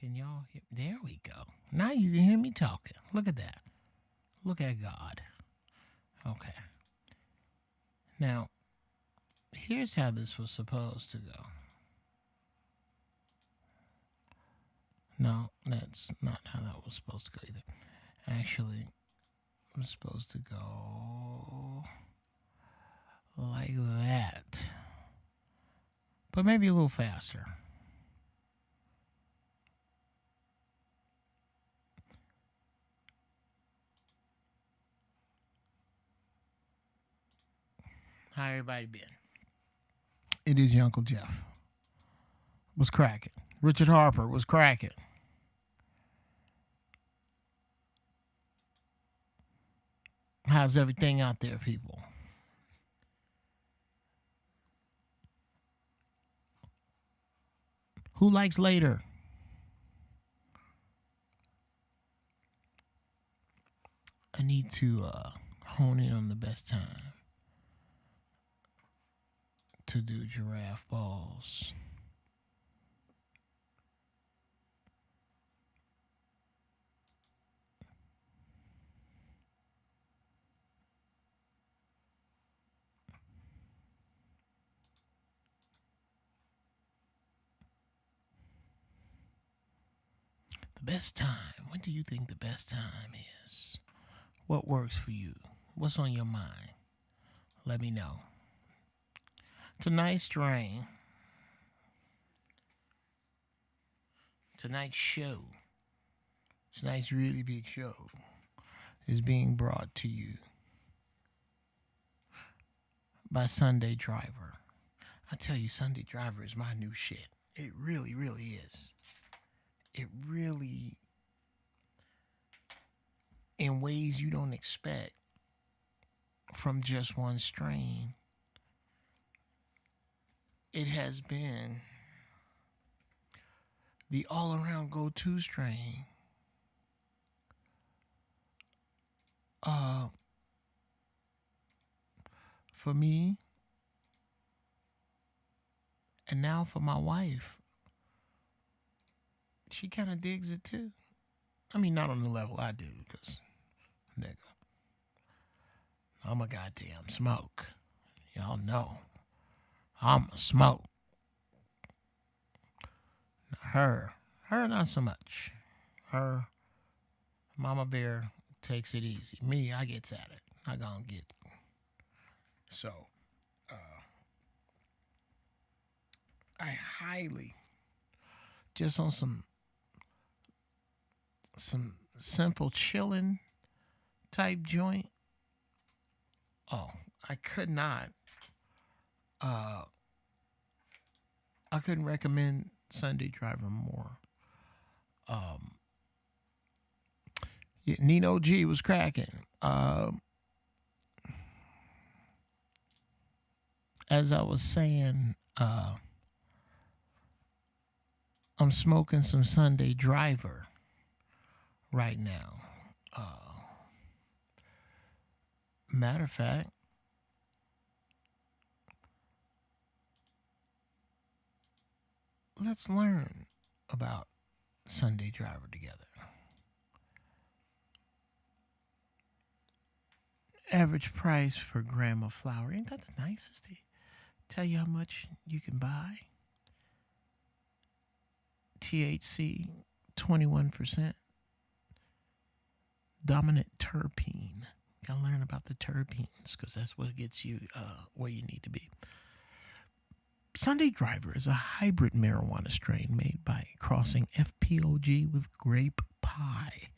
Can y'all hear? There we go. Now you can hear me talking. Look at that. Look at God. Okay. Now, here's how this was supposed to go. No, that's not how that was supposed to go either. Actually, it was supposed to go like that. But maybe a little faster. How everybody been? It is your Uncle Geoff. Was cracking. Richard Harper was cracking. How's everything out there, people? Who likes later? I need to hone in on the best time to do Giraffeballz. The best time. When do you think the best time is? What works for you? What's on your mind? Let me know. Tonight's strain, tonight's show, tonight's really big show is being brought to you by Sunday Driver. I tell you, Sunday Driver is my new shit. It really, really is. It really, in ways you don't expect from just one strain, it has been the all-around go-to strain. For me, and now for my wife. She kind of digs it too. I mean, not on the level I do, because, nigga, I'm a goddamn smoke. Y'all know. I'm a smoke. Her not so much. Her, Mama Bear takes it easy. Me, I gets at it. I gonna get it. So, I highly, just on some simple chilling type joint. Oh, I could not. I couldn't recommend Sunday Driver more. Yeah, Nino G was cracking. As I was saying, I'm smoking some Sunday Driver right now. Matter of fact, let's learn about Sunday Driver together. Average price per gram of flour. Ain't that the nicest? They tell you how much you can buy. THC, 21%. Dominant terpene. Gotta learn about the terpenes because that's what gets you where you need to be. Sunday Driver is a hybrid marijuana strain made by crossing FPOG with grape pie.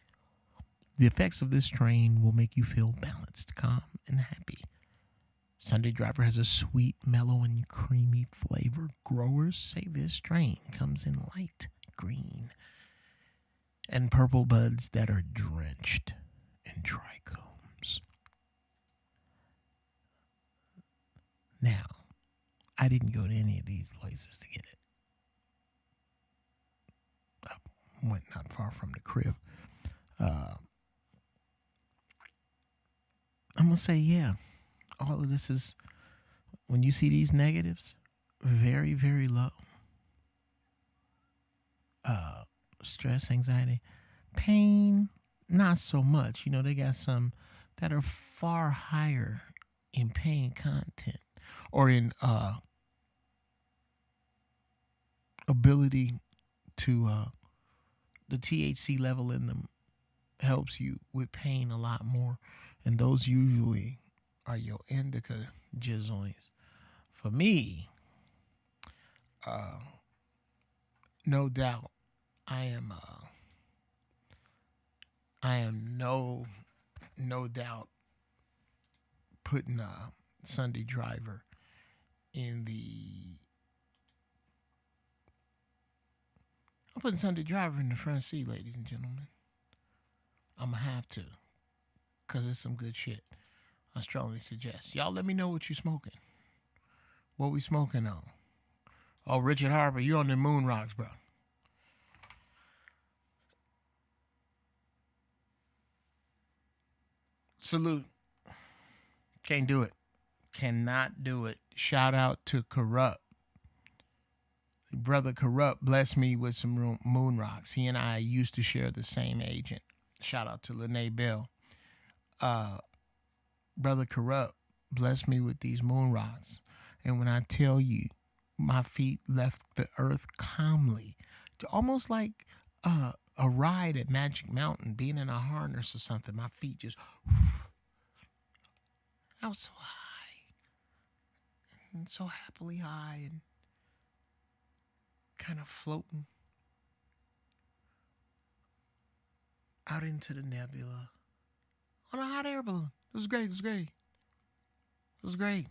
The effects of this strain will make you feel balanced, calm, and happy. Sunday Driver has a sweet, mellow, and creamy flavor. Growers say this strain comes in light green and purple buds that are drenched in trichomes. Now, I didn't go to any of these places to get it. I went not far from the crib. I'm going to say, yeah, all of this is, when you see these negatives, very, very low. stress, anxiety, pain, not so much. You know, they got some that are far higher in pain content or in ability to the THC level in them helps you with pain a lot more, and those usually are your indica jizzoins. For me, no doubt, I am. I am no doubt putting Sunday Driver in the. I'm putting Sunday Driver in the front seat, ladies and gentlemen. I'm gonna have to, cause it's some good shit. I strongly suggest y'all let me know what you smoking. What we smoking on? Oh, Richard Harper, you on the moon rocks, bro. Salute. Can't do it. Cannot do it. Shout out to Corrupt. Brother Corrupt blessed me with some moon rocks. He and I used to share the same agent. Shout out to Lene Bell. Brother Corrupt blessed me with these moon rocks. And when I tell you, my feet left the earth calmly, almost like a ride at Magic Mountain, being in a harness or something. My feet just, I was so high, and so happily high, and kind of floating out into the nebula on a hot air balloon. It was great. It was great. It was great.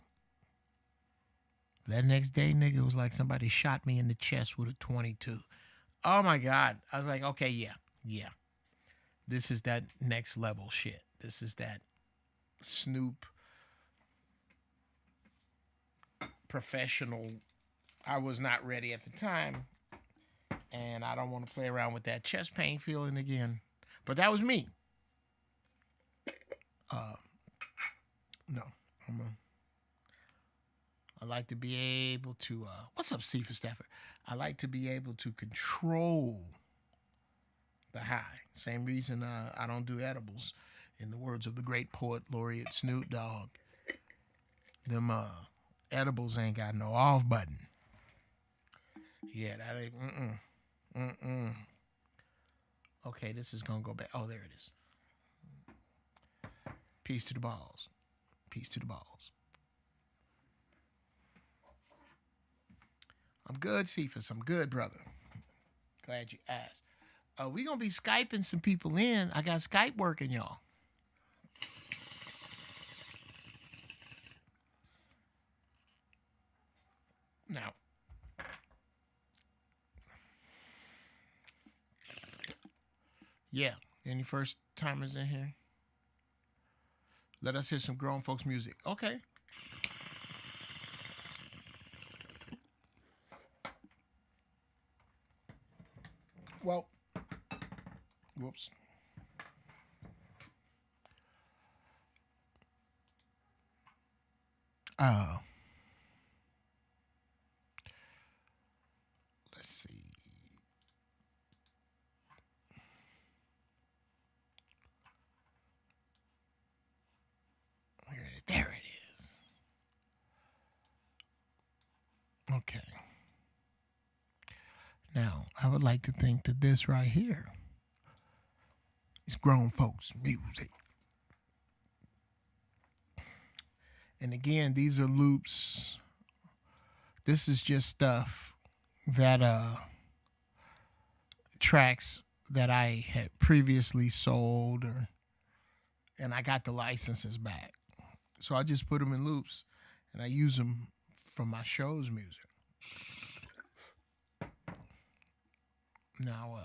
That next day, nigga, it was like somebody shot me in the chest with a 22. Oh my God. I was like, okay, yeah. This is that next level shit. This is that Snoop professional. I was not ready at the time, and I don't want to play around with that chest pain feeling again. But that was me. No, I like to be able to, what's up, Cephas Stafford? I like to be able to control the high. Same reason I don't do edibles. In the words of the great poet laureate Snoop Dogg, them edibles ain't got no off button. Yeah, that ain't, Okay, this is gonna go back. Oh, there it is. Peace to the balls. Peace to the balls. I'm good, Cephas. I'm good, brother. Glad you asked. We gonna be Skyping some people in. I got Skype working, y'all. Now, yeah. Any first timers in here? Let us hear some grown folks music. Okay. Well, whoops. Let's see. There it is. Okay. Now, I would like to think that this right here is grown folks music. And again, these are loops. This is just stuff that tracks that I had previously sold, and I got the licenses back. So I just put them in loops and I use them for my show's music. Now,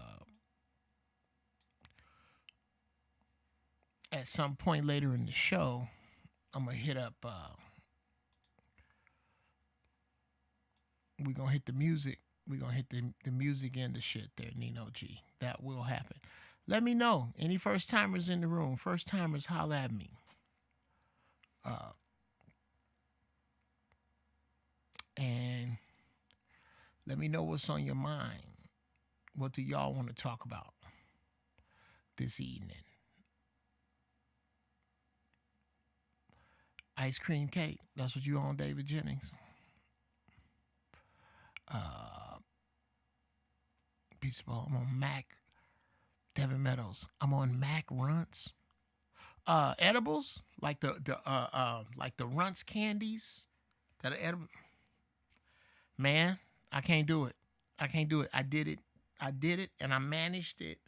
at some point later in the show, I'm going to hit up, we're going to hit the music. We're going to hit the music and the shit there, Nino G. That will happen. Let me know. Any first timers in the room? First timers, holla at me. And let me know what's on your mind. What do y'all want to talk about this evening? Ice cream cake. That's what you on, David Jennings. Beach ball. I'm on Mac. Devin Meadows. I'm on Mac Runts. Edibles like the Runts candies that are edible. Man, I can't do it. I can't do it. I did it, and I managed it.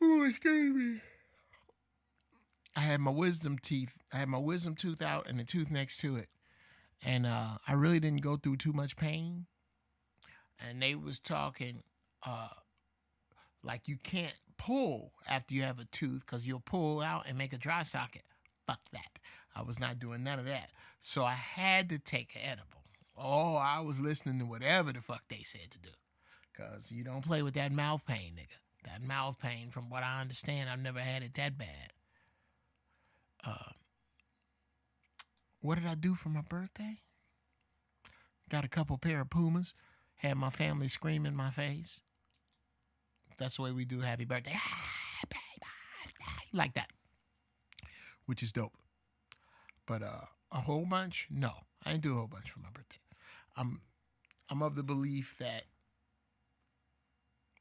Oh, excuse me. I had my wisdom teeth. I had my wisdom tooth out and the tooth next to it, and I really didn't go through too much pain. And they was talking like you can't pull after you have a tooth because you'll pull out and make a dry socket. Fuck that. I was not doing none of that. So I had to take an edible. Oh, I was listening to whatever the fuck they said to do. Because you don't play with that mouth pain, nigga. That mouth pain, from what I understand, I've never had it that bad. What did I do for my birthday? Got a couple pair of Pumas. Had my family scream in my face. That's the way we do happy birthday. Happy birthday. Like that. Which is dope. But a whole bunch? No. I didn't do a whole bunch for my birthday. I'm of the belief that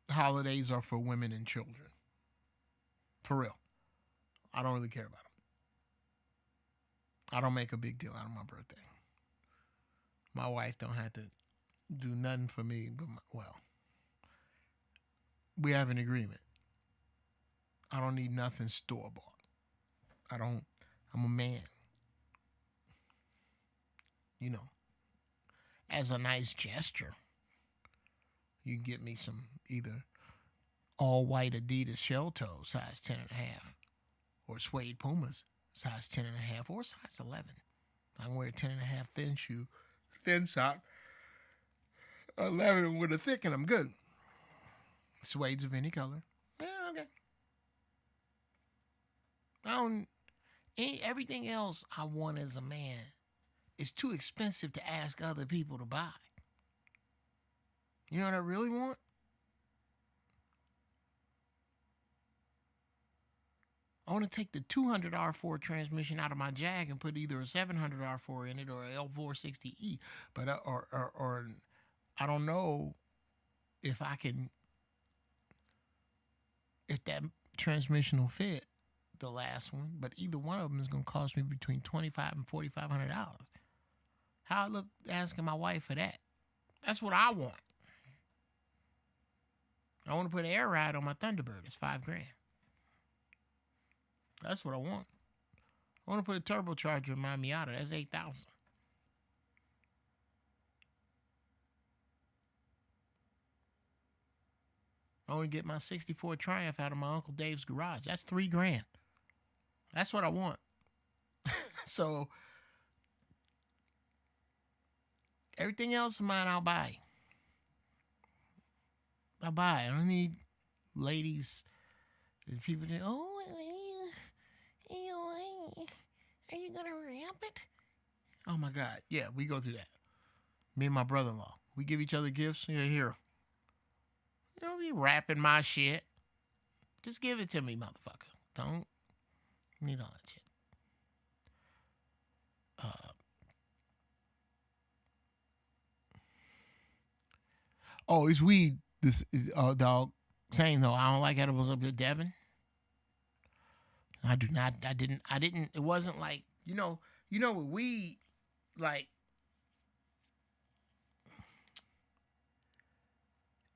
holidays are for women and children. For real. I don't really care about them. I don't make a big deal out of my birthday. My wife don't have to do nothing for me, but we have an agreement. I don't need nothing store-bought. I'm a man. You know, as a nice gesture, you can get me some either all-white Adidas shell toe, size 10.5, or suede Pumas, size 10.5, or size 11. I can wear a 10.5 thin sock, 11 with a thick, and I'm good. Suede's of any color. Yeah, okay. Everything else I want as a man is too expensive to ask other people to buy. You know what I really want? I want to take the 200 R4 transmission out of my Jag and put either a 700 R4 in it or a L460E. But or I don't know if I can, if that transmission will fit the last one. But either one of them is going to cost me between $2,500 and $4,500. How I look asking my wife for that? That's what I want. I want to put an air ride on my Thunderbird. It's $5,000. That's what I want. I want to put a turbocharger in my Miata. That's $8,000. I want to get my '64 Triumph out of my Uncle Dave's garage. That's $3,000. That's what I want. So everything else of mine, I'll buy. I don't need ladies and people that, are you going to ramp it? Oh, my God. Yeah, we go through that. Me and my brother-in-law. We give each other gifts. Here. You don't be wrapping my shit. Just give it to me, motherfucker. Don't need all that shit. It's weed. This is dog. Saying though, I don't like edibles up to Devin. I do not. I didn't. It wasn't like, you know with weed, like,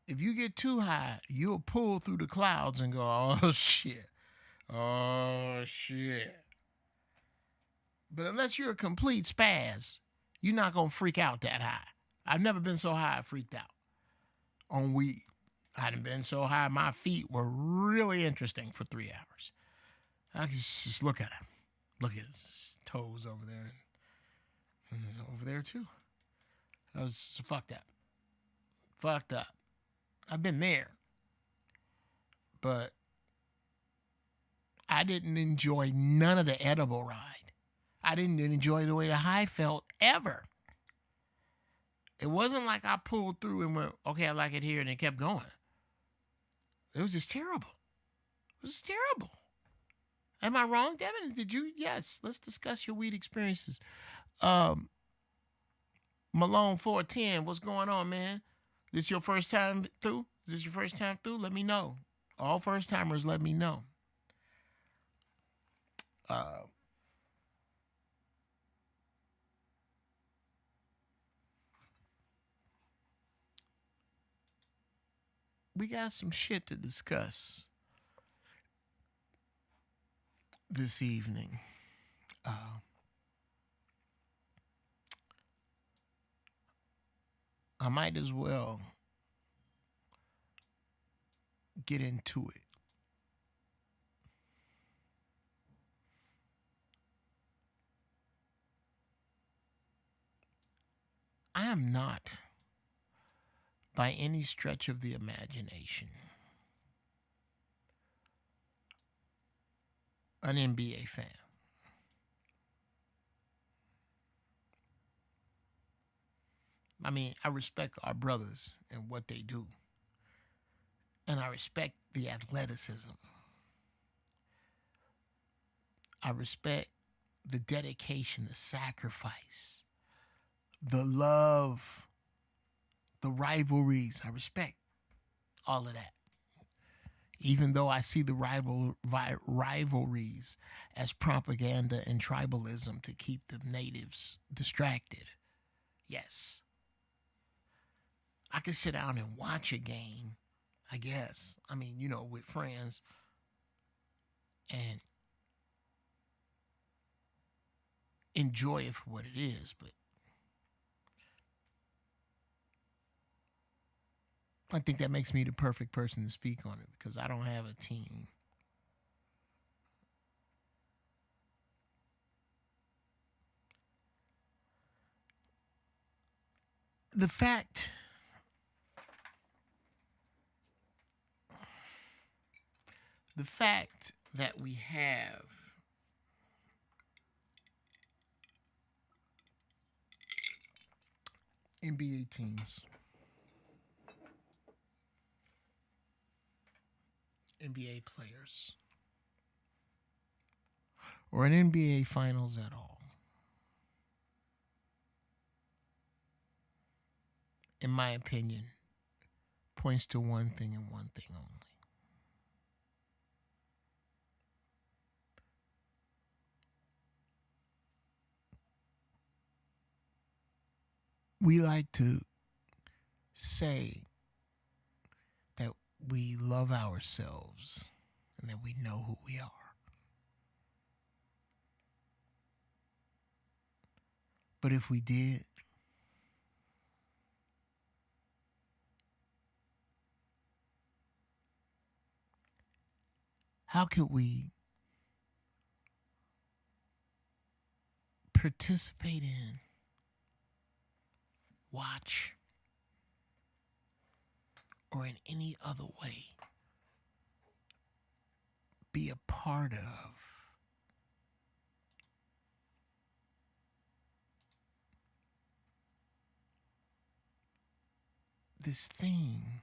if you get too high, you'll pull through the clouds and go, oh shit. But unless you're a complete spaz, you're not gonna freak out that high. I've never been so high I freaked out on weed. I hadn't been so high, my feet were really interesting for 3 hours. I could just look at him. Look at his toes over there. Over there, too. I was fucked up. I've been there. But I didn't enjoy none of the edible ride. I didn't enjoy the way the high felt ever. It wasn't like I pulled through and went, okay, I like it here, and it kept going. It was just terrible. It was terrible. Am I wrong, Devin? Did you? Yes. Let's discuss your weed experiences. Malone 410, what's going on, man? This your first time through? Is this your first time through? Let me know. All first timers, let me know. We got some shit to discuss this evening. I might as well get into it. I am not, by any stretch of the imagination, an NBA fan. I mean, I respect our brothers and what they do. And I respect the athleticism. I respect the dedication, the sacrifice, the love, the rivalries. I respect all of that. Even though I see the rivalries as propaganda and tribalism to keep the natives distracted. Yes. I could sit down and watch a game, I guess. I mean, with friends and enjoy it for what it is, but I think that makes me the perfect person to speak on it because I don't have a team. The fact that we have NBA teams, NBA players, or an NBA finals at all, in my opinion, points to one thing and one thing only. We like to say that we love ourselves and that we know who we are. But if we did, how could we participate in, watch, or in any other way be a part of this thing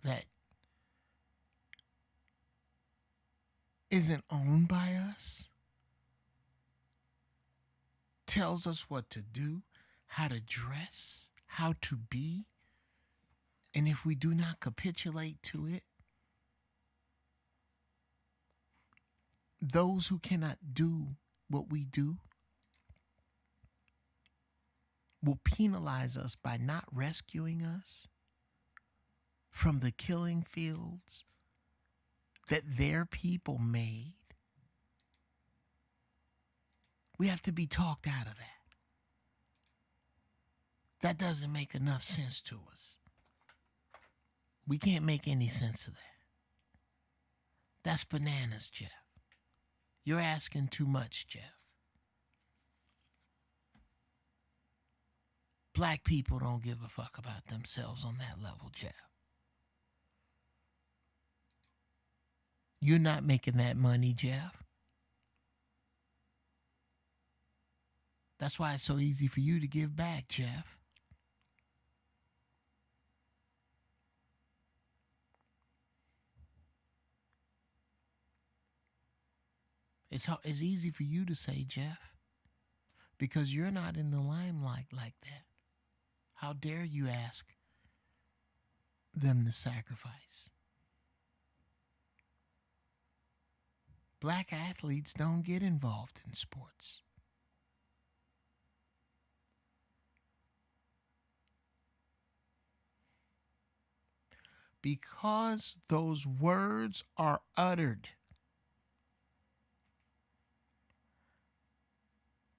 that isn't owned by us, tells us what to do, how to dress, how to be, and if we do not capitulate to it, those who cannot do what we do will penalize us by not rescuing us from the killing fields that their people made. We have to be talked out of that. That doesn't make enough sense to us. We can't make any sense of that. That's bananas, Geoff. You're asking too much, Geoff. Black people don't give a fuck about themselves on that level, Geoff. You're not making that money, Geoff. That's why it's so easy for you to give back, Geoff. It's easy for you to say, Geoff, because you're not in the limelight like that. How dare you ask them to sacrifice? Black athletes don't get involved in sports. Because those words are uttered.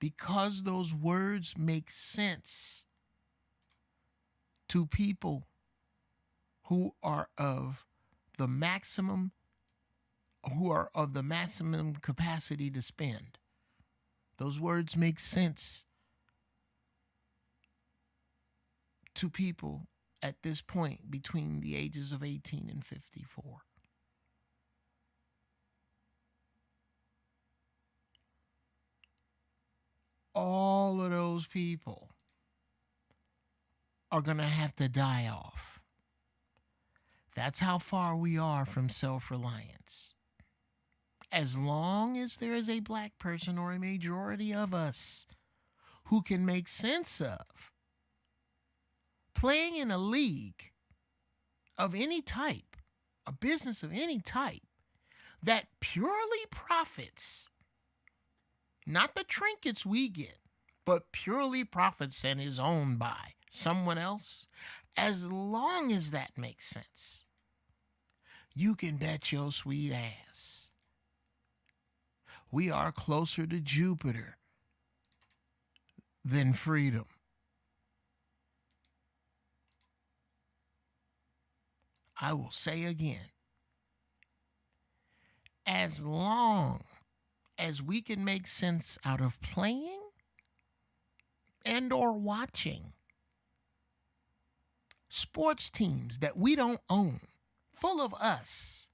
Because those words make sense to people who are of the maximum capacity to spend. Those words make sense to people at this point between the ages of 18 and 54. All of those people are going to have to die off. That's how far we are from self-reliance. As long as there is a black person or a majority of us who can make sense of playing in a league of any type, a business of any type, that purely profits, not the trinkets we get, but purely profits and is owned by someone else, as long as that makes sense, you can bet your sweet ass we are closer to Jupiter than freedom. I will say again, as long as we can make sense out of playing and or watching sports teams that we don't own, full of us,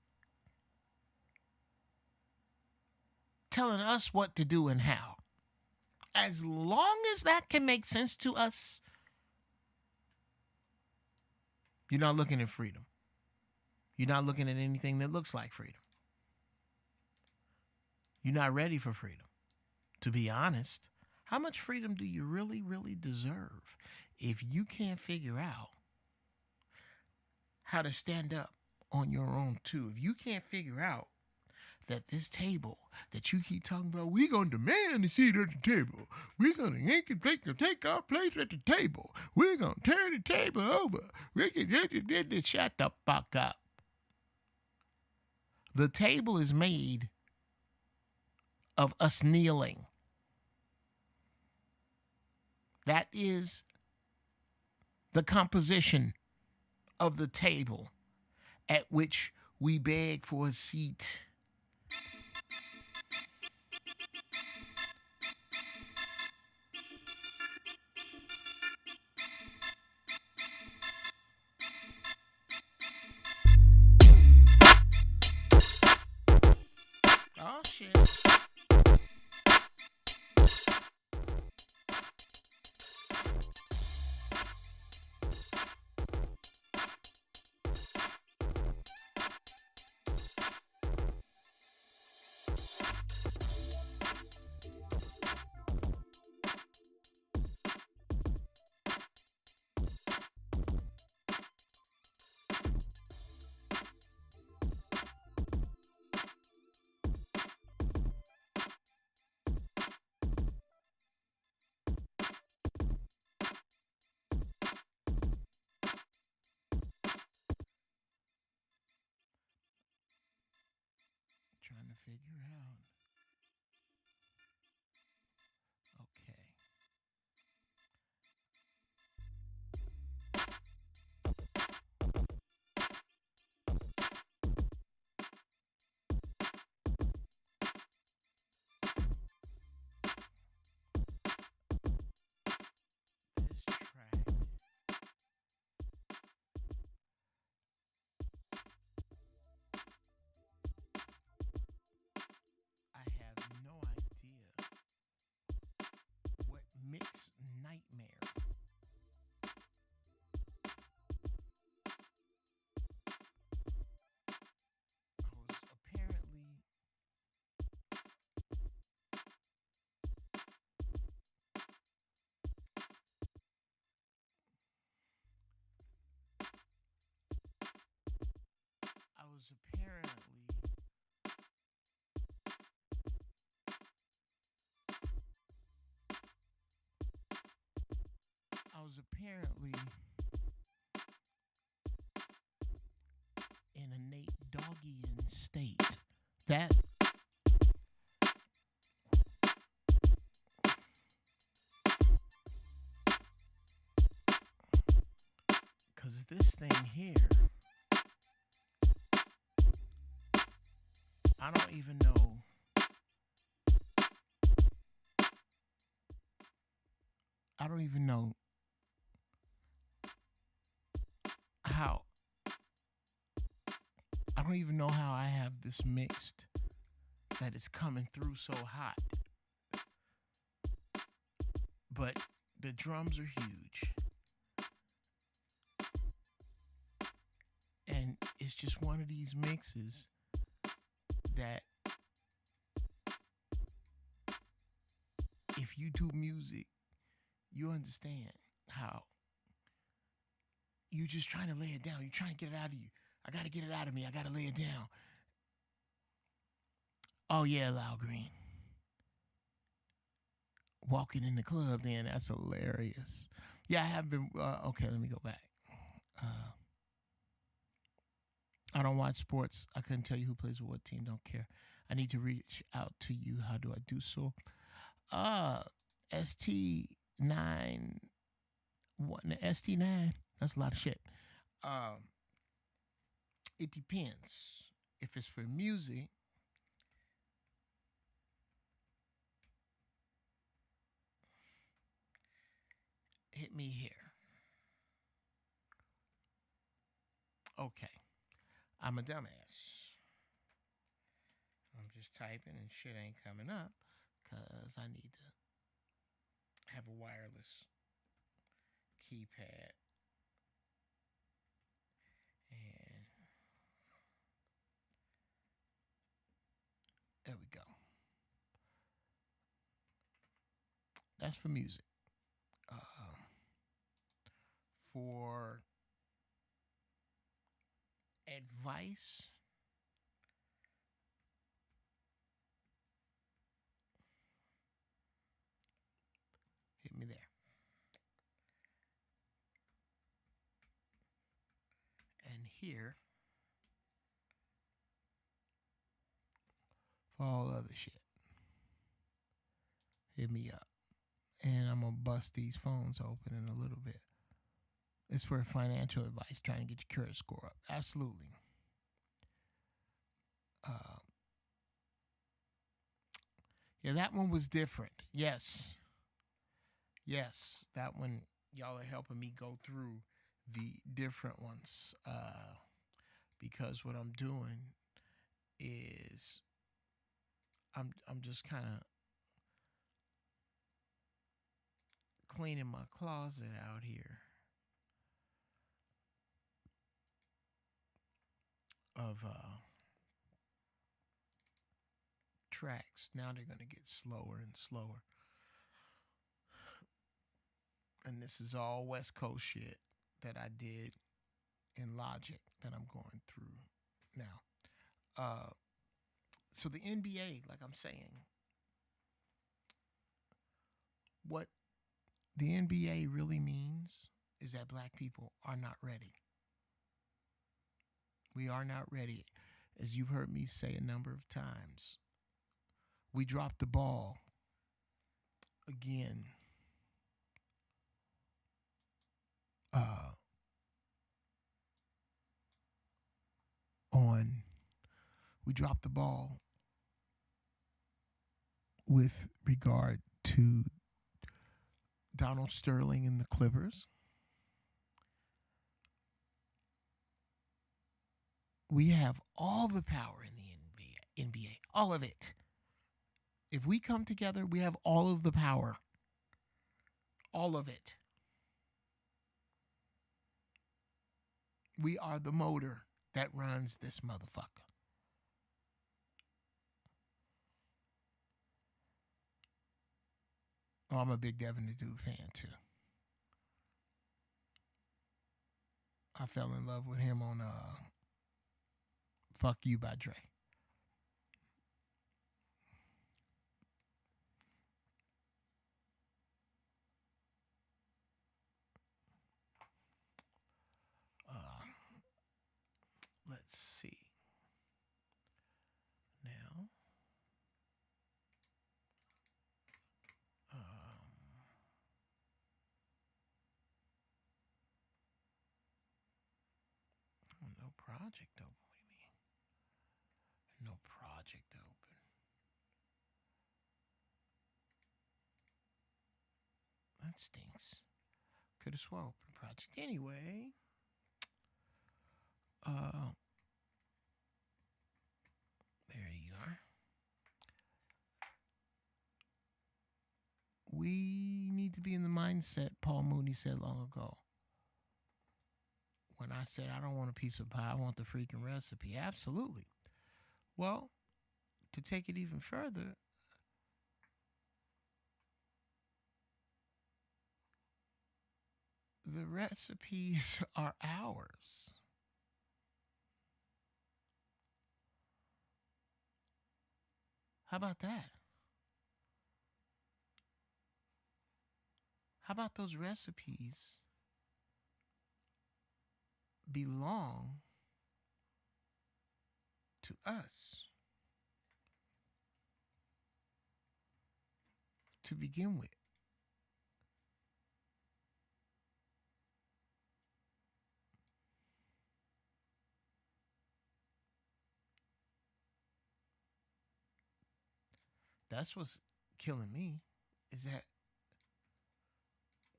telling us what to do and how, as long as that can make sense to us, you're not looking at freedom. You're not looking at anything that looks like freedom. You're not ready for freedom. To be honest, how much freedom do you really, really deserve if you can't figure out how to stand up on your own too? If you can't figure out that this table that you keep talking about, we're going to demand a seat at the table. We're going to take our place at the table. We're going to turn the table over. Shut the fuck up. The table is made of us kneeling. That is the composition of the table at which we beg for a seat. Oh, shit. Trying to figure out. Okay. This track. was apparently in a Nate Doggian state. That because this thing here, I don't even know how I have this mixed that it's coming through so hot. But the drums are huge. And it's just one of these mixes that if you do music, you understand how you're just trying to lay it down. You're trying to get it out of you. I got to get it out of me. I got to lay it down. Oh, yeah, Loud Green. Walking in the club, then that's hilarious. Yeah, I have been. Okay, let me go back. I don't watch sports. I couldn't tell you who plays with what team. Don't care. I need to reach out to you. How do I do so? ST9. What? ST9? That's a lot of shit. It depends. If it's for music, hit me here. Okay. I'm a dumbass. I'm just typing and shit ain't coming up because I need to have a wireless keypad. And there we go. That's for music. For advice, hit me there. And here for all other shit. Hit me up. And I'm going to bust these phones open in a little bit. It's for financial advice, trying to get your credit score up. Absolutely. Yeah, that one was different. Yes, that one, y'all are helping me go through the different ones. Because what I'm doing is I'm just kind of cleaning my closet out here of tracks. Now they're going to get slower and slower. And this is all West Coast shit that I did in Logic that I'm going through now. So the NBA, like I'm saying, what the NBA really means is that black people are not ready. We are not ready. As you've heard me say a number of times, we dropped the ball again. We dropped the ball with regard to Donald Sterling and the Clippers. We have all the power in the NBA, all of it. If we come together, we have all of the power. All of it. We are the motor that runs this motherfucker. Oh, I'm a big Devin the Dude fan too. I fell in love with him on Fuck You by Dre. Let's see. Now, no project open. What do you mean? No project open. That stinks. Could have swore open project. Anyway, there you are. We need to be in the mindset Paul Mooney said long ago. When I said I don't want a piece of pie, I want the freaking recipe. Absolutely. Well, to take it even further, the recipes are ours. How about that? How about those recipes belong to us to begin with? That's what's killing me, is that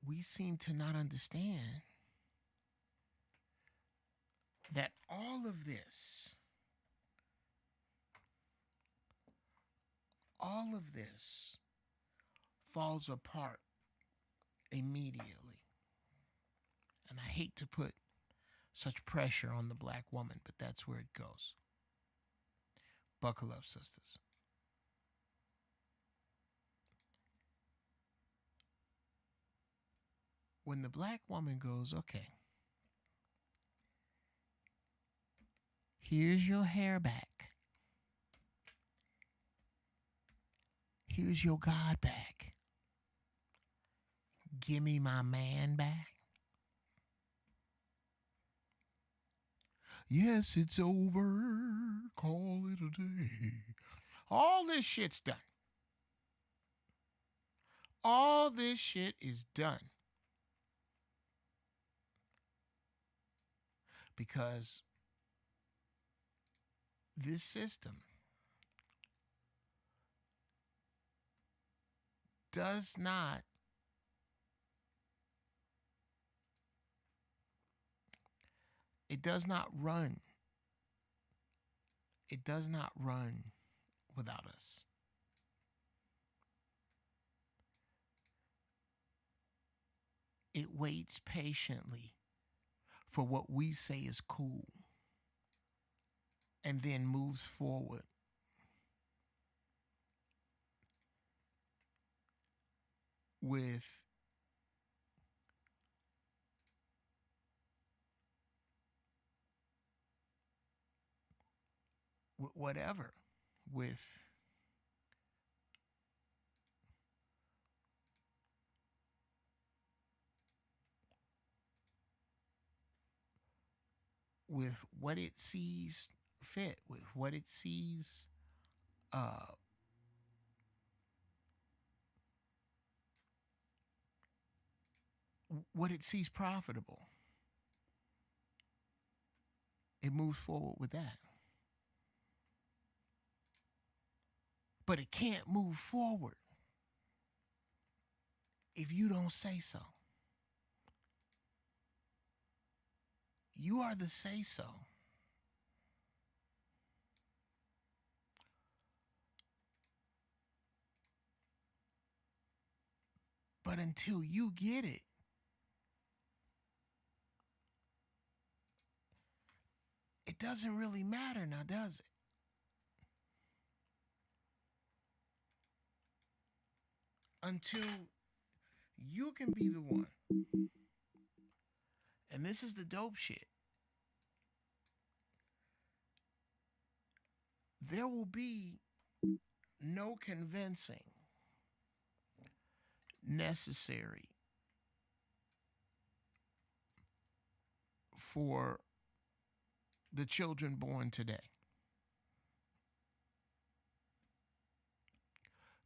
we seem to not understand that all of this falls apart immediately. And I hate to put such pressure on the black woman, but that's where it goes. Buckle up, sisters. When the black woman goes, okay, here's your hair back. Here's your God back. Give me my man back. Yes, it's over. Call it a day. All this shit's done. All this shit is done. Because this system does not run. It does not run without us. It waits patiently for what we say is cool and then moves forward with whatever, with what it sees fit, with what it sees what it sees profitable. It moves forward with that. But it can't move forward if you don't say so. You are the say-so. But until you get it, it doesn't really matter now, does it? Until you can be the one. And this is the dope shit. there will be no convincing necessary for the children born today,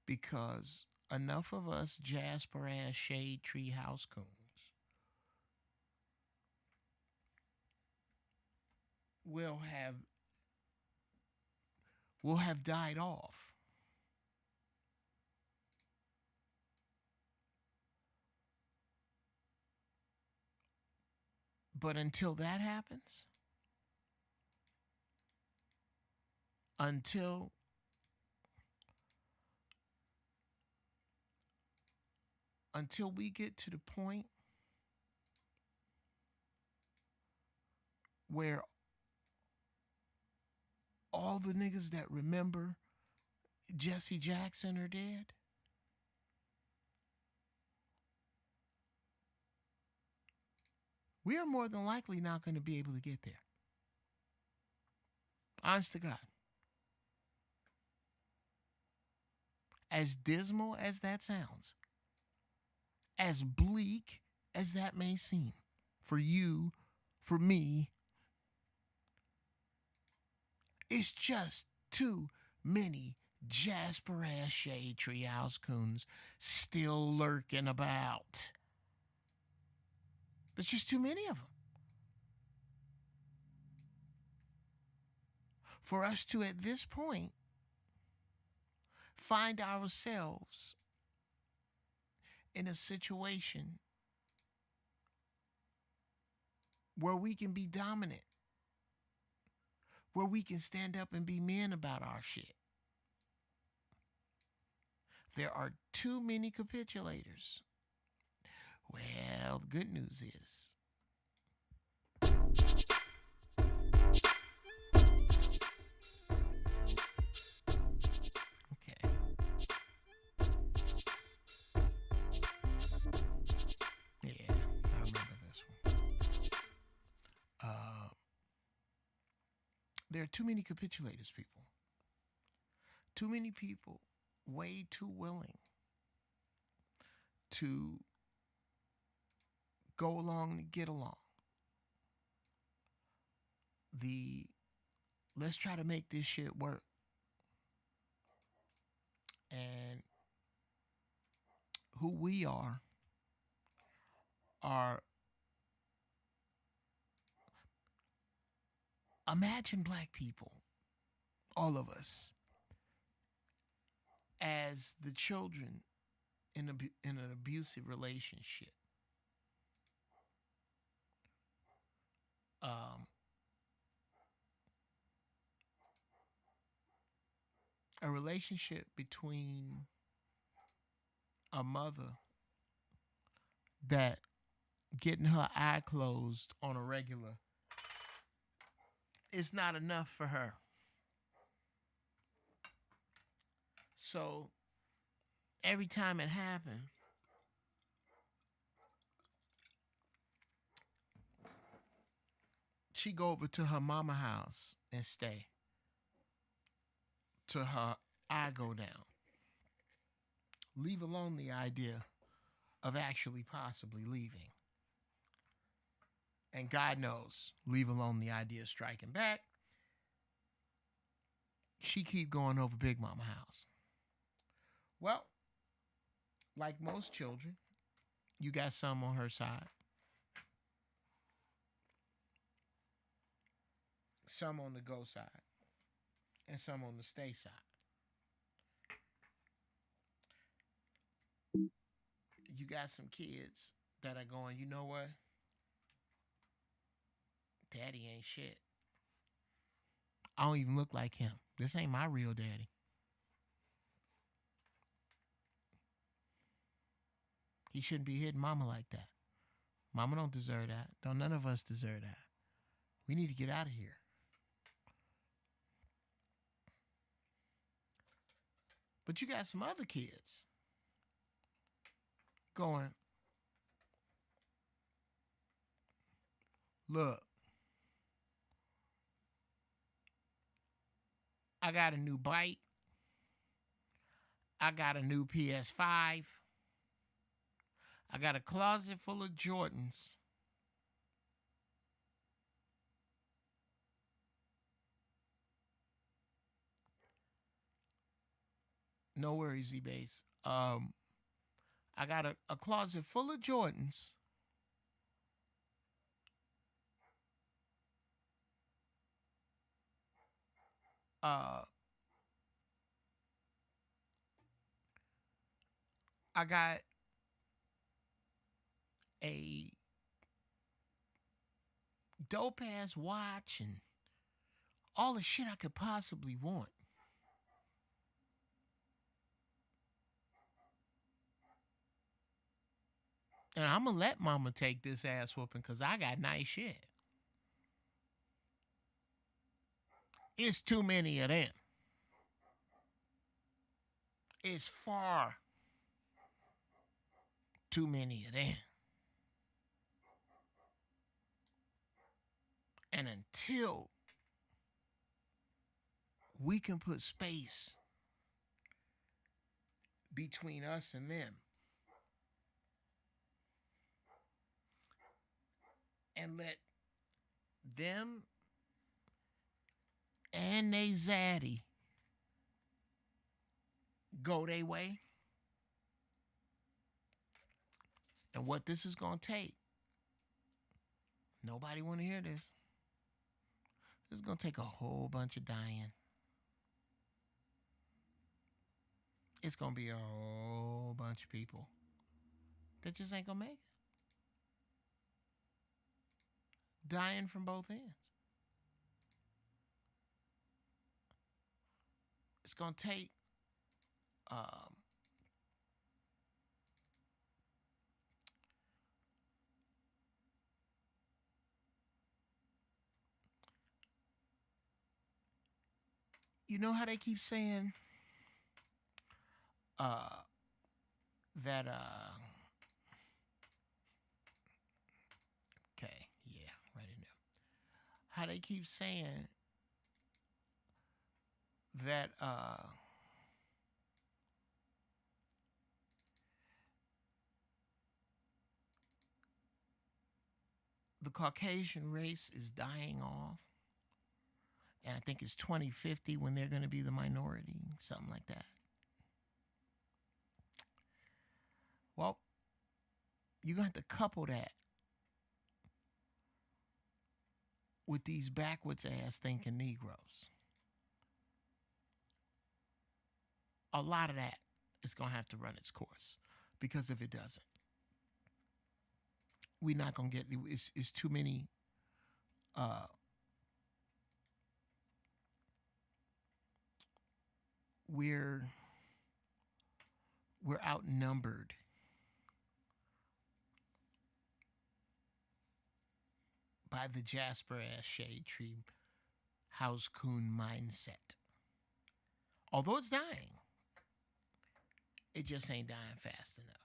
because enough of us Jasper ass shade tree house coons will have died off. But until that happens, until we get to the point where all the niggas that remember Jesse Jackson are dead, we are more than likely not going to be able to get there. Honest to God. As dismal as that sounds, as bleak as that may seem for you, for me, it's just too many Jasper ass shade treehouse coons still lurking about. There's just too many of them for us to, at this point, find ourselves in a situation where we can be dominant, where we can stand up and be men about our shit. There are too many capitulators. Well, the good news is okay. Yeah, I remember this one. There are too many capitulators, people. Too many people way too willing to go along to get along. Let's try to make this shit work. And who we are imagine black people, all of us, as the children in an abusive relationship. A relationship between a mother that getting her eye closed on a regular is not enough for her. So every time it happened, she go over to her mama house and stay till her eye go down. Leave alone the idea of actually possibly leaving. And God knows, leave alone the idea of striking back. She keep going over Big Mama house. Well, like most children, you got some on her side, some on the go side, and some on the stay side. You got some kids that are going, you know what? Daddy ain't shit. I don't even look like him. This ain't my real daddy. He shouldn't be hitting mama like that. Mama don't deserve that. Don't none of us deserve that. We need to get out of here. But you got some other kids going, look, I got a new bike. I got a new PS5. I got a closet full of Jordans. No worries, Z-Base. I got a closet full of Jordans. I got a dope ass watch and all the shit I could possibly want. And I'm gonna let mama take this ass whooping because I got nice shit. It's too many of them. It's far too many of them. And until we can put space between us and them, and let them and they zaddy go their way, and what this is going to take, nobody want to hear this. This is going to take a whole bunch of dying. It's going to be a whole bunch of people that just ain't going to make it. Dying from both ends. It's going to take you know how they keep saying that okay, yeah, right in there. How they keep saying that the Caucasian race is dying off. And I think it's 2050 when they're going to be the minority, something like that. Well, you're going to have to couple that with these backwards ass thinking Negroes. A lot of that is going to have to run its course. Because if it doesn't, we're not going to get, it's too many we're outnumbered by the Jasper ass shade tree house coon mindset. Although it's dying, it just ain't dying fast enough.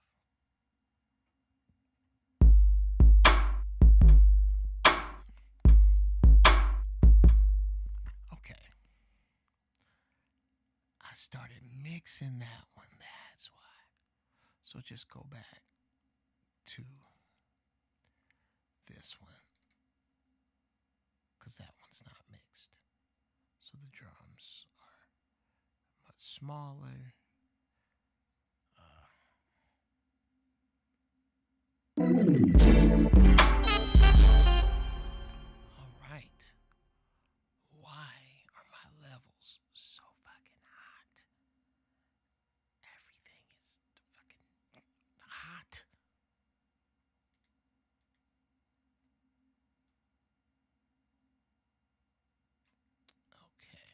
Started mixing that one, that's why. So just go back to this one, because that one's not mixed. So the drums are much smaller. All right. Why are my levels so fucking hot? Everything is fucking hot. Okay.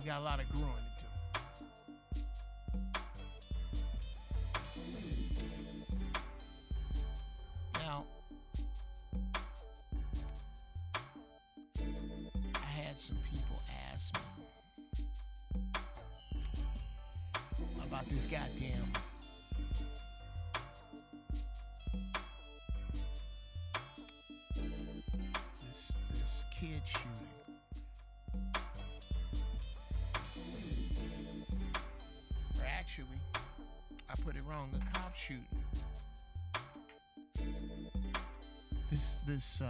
got a lot of growing to do. Now, I had some people ask me about this goddamn this kid shooting. Or actually, I put it wrong, the cop shooting. This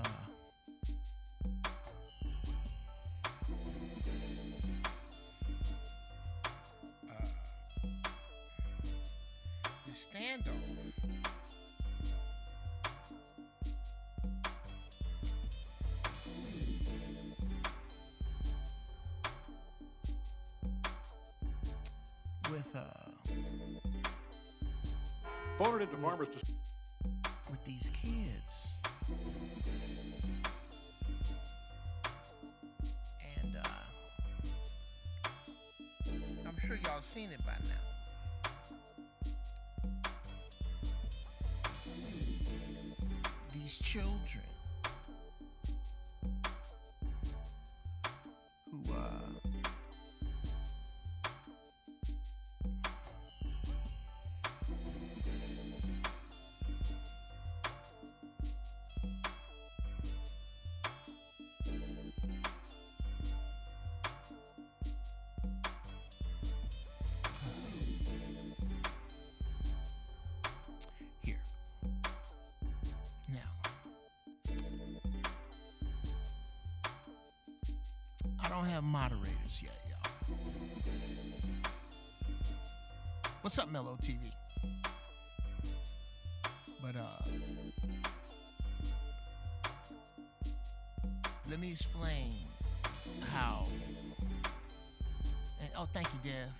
standoff with Forwarded to farmers to with these kids. And I'm sure y'all seen it by now. These children who here. Now, I don't have moderators yet, y'all. What's up, Mellow TV? But let me explain how. And oh, thank you, Geoff.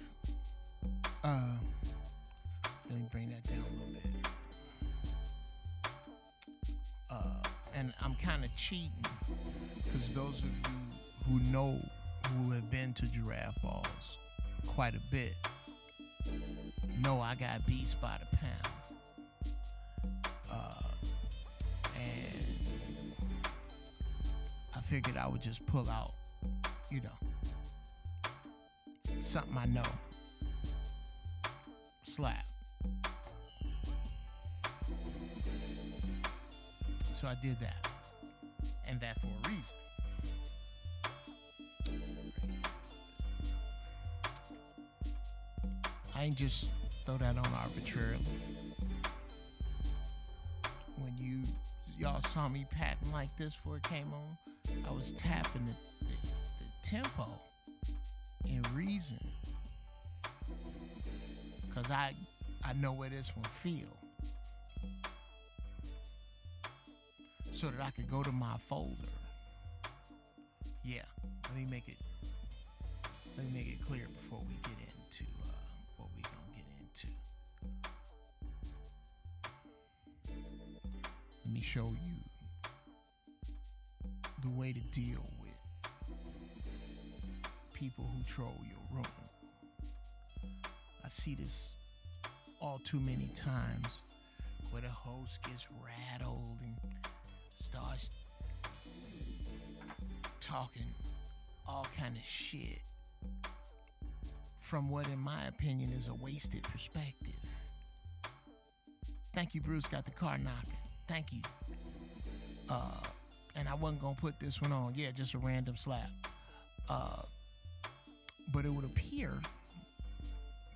Let me bring that down a little bit. And I'm kind of cheating because those of you who know, who have been to Giraffeballz quite a bit, know I got beats by the pound. And I figured I would just pull out, you know, something I know. Slap. So I did that. And that for a reason. I ain't just throw that on arbitrarily. When y'all saw me patting like this before it came on, I was tapping the tempo in reason. Cause I know where this one feel. So that I could go to my folder. Yeah, let me make it clear before we get into what we gonna get into. Let me show you the way to deal with people who troll your room. I see this all too many times where the host gets rattled and starts talking all kind of shit from what in my opinion is a wasted perspective. Thank you, Bruce, got the car knocking. Thank you. And I wasn't gonna put this one on. Yeah, just a random slap. But it would appear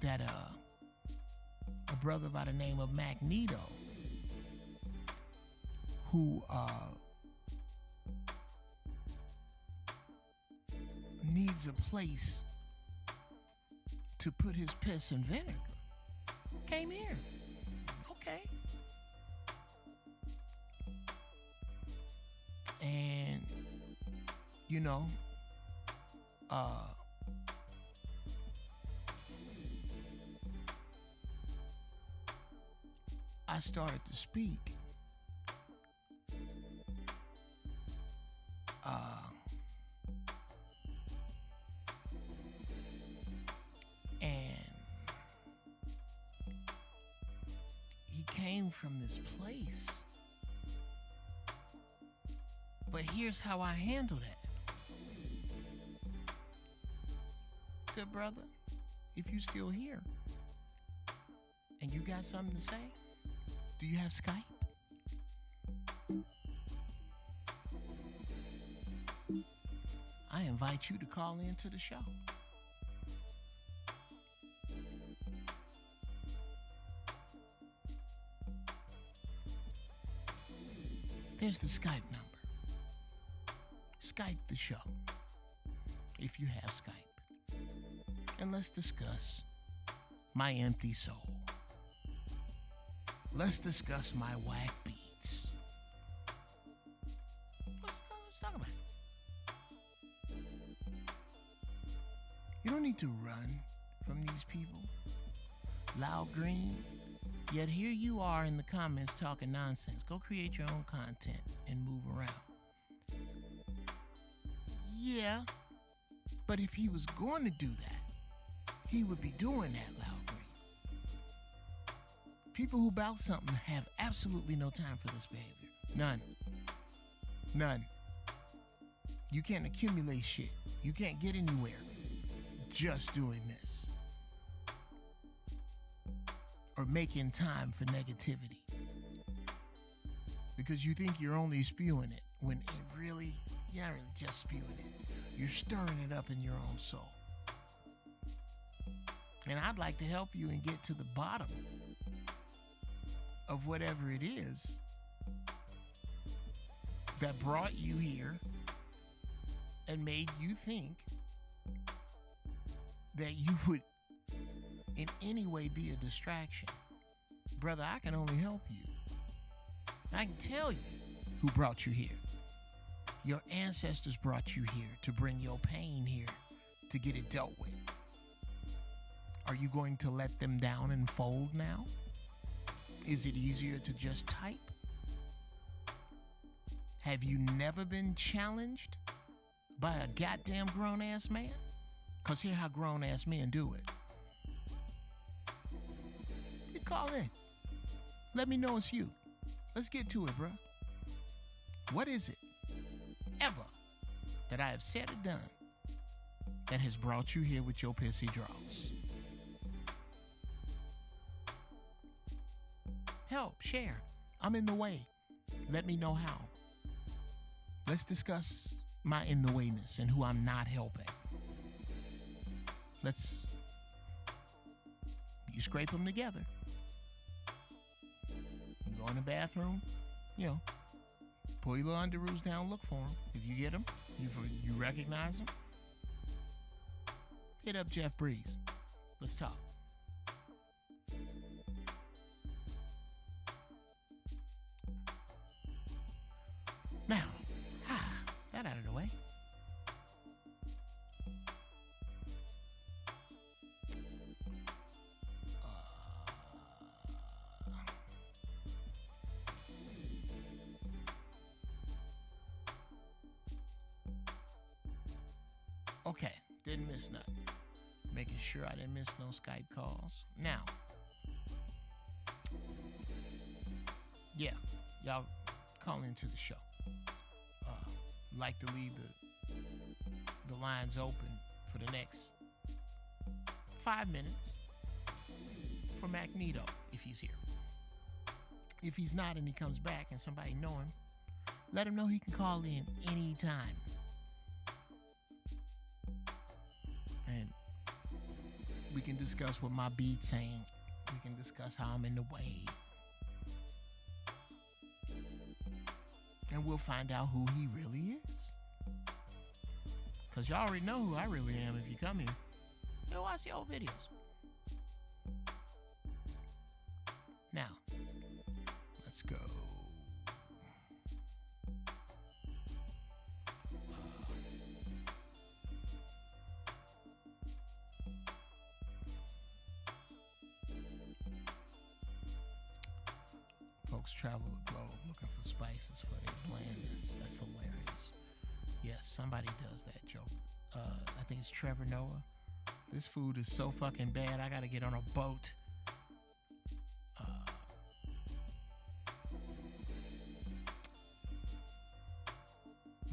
that a brother by the name of Magneto, who needs a place to put his piss and vinegar, came here. Okay. And, you know, I started to speak. came from this place. But here's how I handle that. Good brother, if you still here and you got something to say, do you have Skype? I invite you to call into the show. There's the Skype number. Skype the show, if you have Skype. And let's discuss my empty soul. Let's discuss my whack beats. Let's talk about it. You don't need to run from these people. Loud green. Yet here you are in the comments talking nonsense. Go create your own content and move around. Yeah, but if he was going to do that, he would be doing that, loud green. People who bout something have absolutely no time for this behavior. None. You can't accumulate shit. You can't get anywhere just doing this. Or making time for negativity. Because you think you're only spewing it, when it really, you're not really just spewing it. You're stirring it up in your own soul. And I'd like to help you and get to the bottom of whatever it is that brought you here and made you think that you would in any way be a distraction. Brother, I can only help you. I can tell you who brought you here. Your ancestors brought you here to bring your pain here, to get it dealt with. Are you going to let them down and fold now? Is it easier to just type? Have you never been challenged by a goddamn grown-ass man? Because here's how grown-ass men do it. You call in. Let me know it's you. Let's get to it, bruh. What is it ever that I have said or done that has brought you here with your pissy draws? Help, share. I'm in the way. Let me know how. Let's discuss my in the wayness and who I'm not helping. You scrape them together. You go in the bathroom, pull your little underoos down, look for them. If you get them, you recognize them, hit up Geoff Breeze. Let's talk. Now, that out of the way. Okay, didn't miss nothing. Making sure I didn't miss no Skype calls. Now, yeah, y'all call into the show. Like to leave the lines open for the next 5 minutes for Magneto, if he's here. If he's not and he comes back and somebody know him, let him know he can call in anytime. And we can discuss what my beat's saying. We can discuss how I'm in the way. And we'll find out who he really is. Because y'all already know who I really am if you come here. Go watch the old videos. Now, let's go. Folks travel the globe looking for spices for their blandness. That's hilarious. Yes, somebody does that joke. I think it's Trevor Noah. This food is so fucking bad, I gotta get on a boat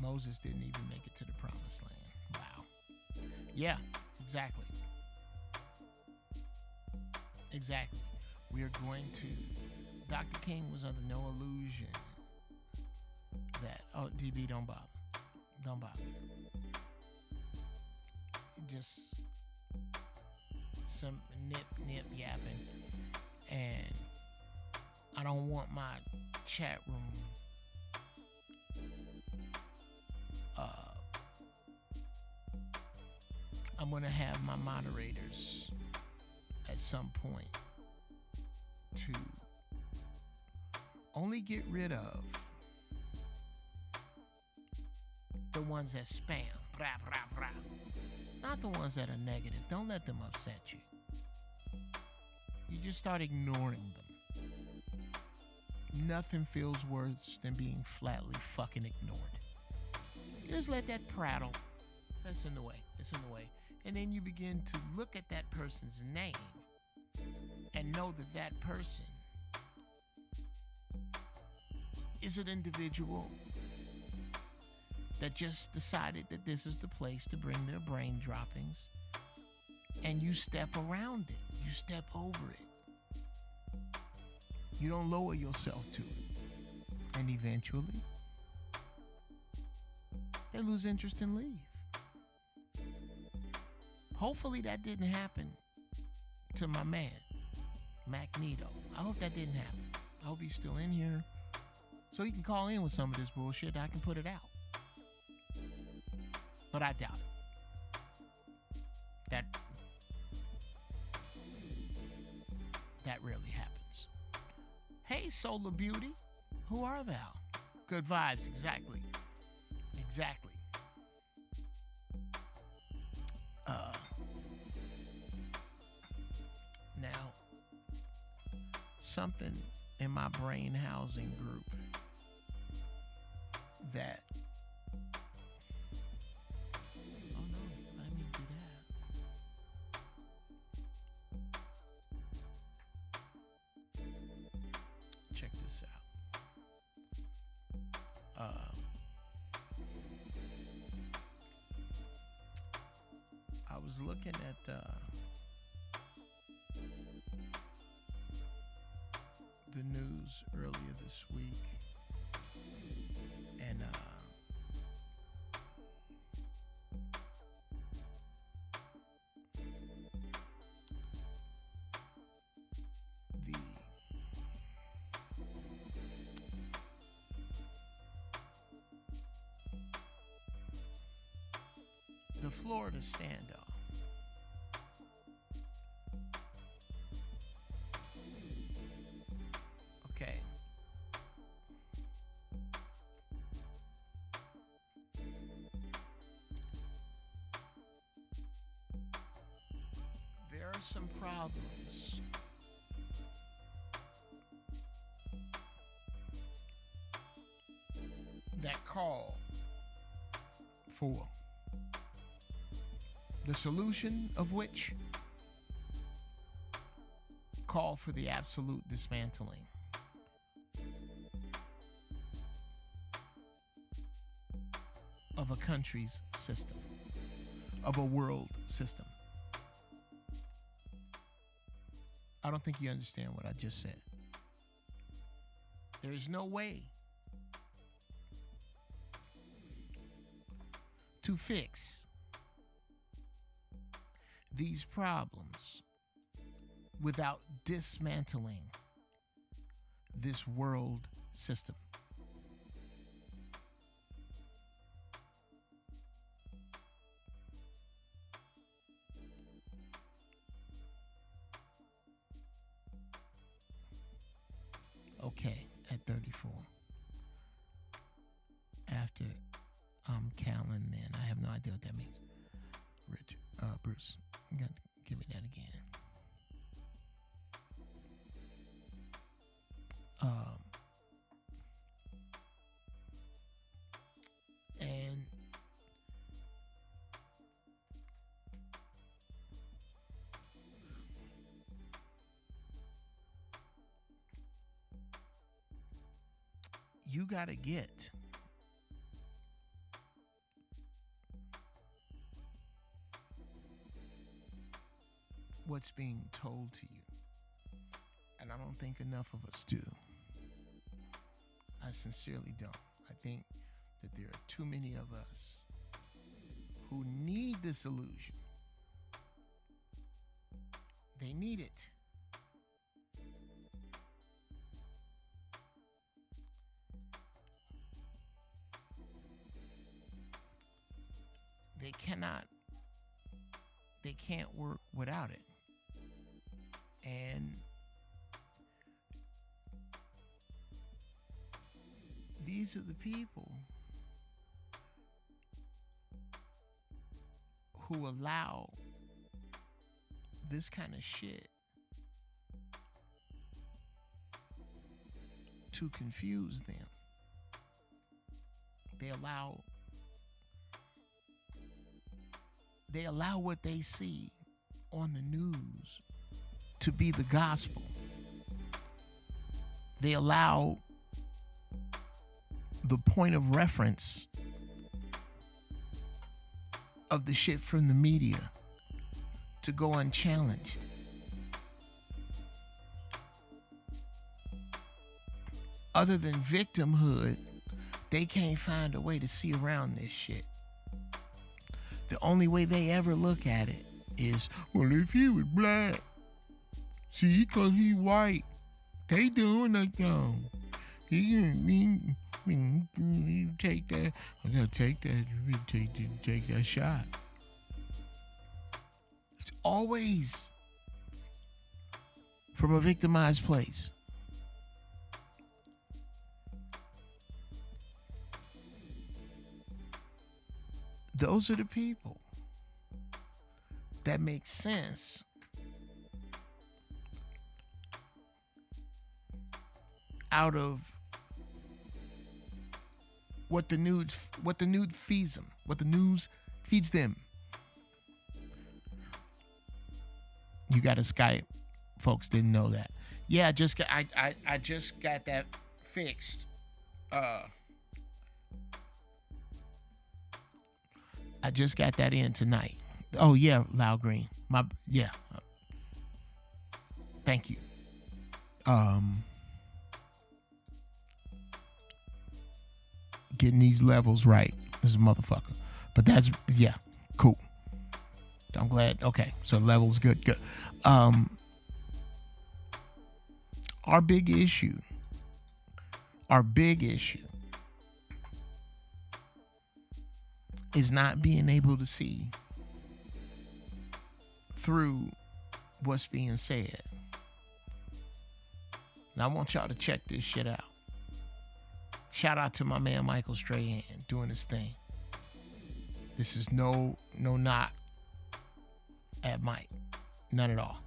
Moses didn't even make it to the promised land. Wow. Yeah, exactly. Exactly. We are going to... Dr. King was under no illusion that, oh, DB, don't bother. Don't bother. Just some nip yapping. And I don't want my chat room I'm going to have my moderators at some point to only get rid of the ones that spam. Blah, blah, blah. Not the ones that are negative. Don't let them upset you. You just start ignoring them. Nothing feels worse than being flatly fucking ignored. You just let that prattle. That's in the way. It's in the way. And then you begin to look at that person's name and know that that person is an individual that just decided that this is the place to bring their brain droppings, and you step around it. You step over it. You don't lower yourself to it. And eventually, they lose interest and leave. Hopefully that didn't happen to my man, Magneto. I hope that didn't happen. I hope he's still in here so he can call in with some of this bullshit. I can put it out. But I doubt it. That rarely happens. Hey, Solar Beauty. Who are thou? Good vibes, exactly. Exactly. Now, something in my brain housing group that... Oh no, let me do that. Check this out. I was looking at the news earlier this week, and the Florida standoff. Okay. There are some problems that call for the solution of which call for the absolute dismantling of a country's system, of a world system. I don't think you understand what I just said. There is no way to fix these problems without dismantling this world system. Okay, at 34. After Callan, then I have no idea what that means. Bruce, you got to give me that again. And you got to get what's being told to you. And I don't think enough of us do. I sincerely don't. I think that there are too many of us who need this illusion. They need it. They can't work without it. And these are the people who allow this kind of shit to confuse them. They allow what they see on the news to be the gospel. They allow the point of reference of the shit from the media to go unchallenged. Other than victimhood, they can't find a way to see around this shit. The only way they ever look at it is, well, if he was black, see, because he white, they doing that young. You take that. I gotta take that. You take that shot. It's always from a victimized place. Those are the people that make sense out of what the news feeds them, what the news feeds them. You got a Skype. Folks didn't know that. Yeah, I just got that fixed. I just got that in tonight. Oh yeah, Loud Green. Thank you. Getting these levels right. This is a motherfucker. But that's cool. I'm glad. Okay, so levels good. Our big issue is not being able to see through what's being said. And I want y'all to check this shit out. Shout out to my man Michael Strahan doing his thing. This is no knock at Mike. None at all.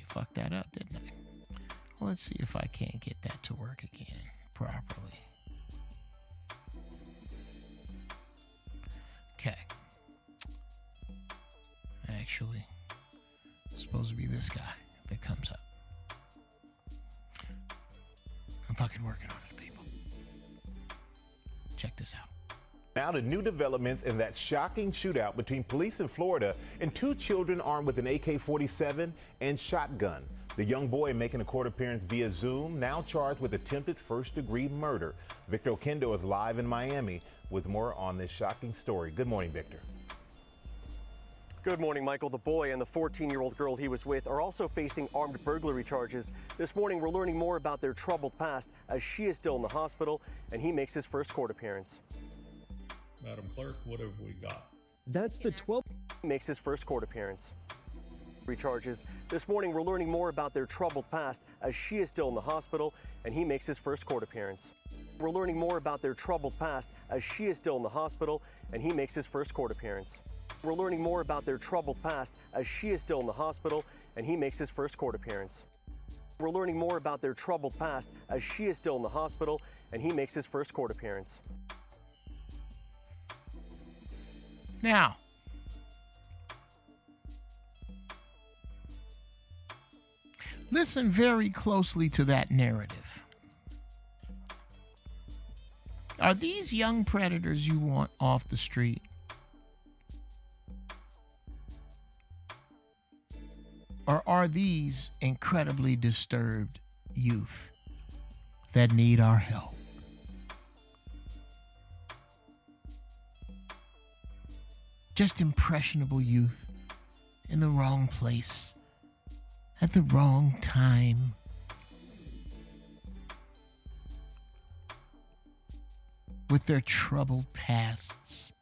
Fucked that up, didn't I? Well, let's see if I can't get that to work again properly. Okay. Actually, it's supposed to be this guy that comes up. I'm fucking working on it, people. Check this out. Now to new developments in that shocking shootout between police in Florida and two children armed with an AK-47 and shotgun. The young boy making a court appearance via Zoom, now charged with attempted first-degree murder. Victor Okendo is live in Miami with more on this shocking story. Good morning, Victor. Good morning, Michael. The boy and the 14-year-old girl he was with are also facing armed burglary charges. This morning, we're learning more about their troubled past as she is still in the hospital and he makes his first court appearance. Madam Clerk, what have we got? That's the 12th makes his first court appearance. Recharges. This morning, we're learning more about their troubled past as she is still in the hospital and he makes his first court appearance. We're learning more about their troubled past as she is still in the hospital and he makes his first court appearance. We're learning more about their troubled past as she is still in the hospital and he makes his first court appearance. We're learning more about their troubled past as she is still in the hospital and he makes his first court appearance. Now, listen very closely to that narrative. Are these young predators you want off the street? Or are these incredibly disturbed youth that need our help? Just impressionable youth in the wrong place at the wrong time. With their troubled pasts.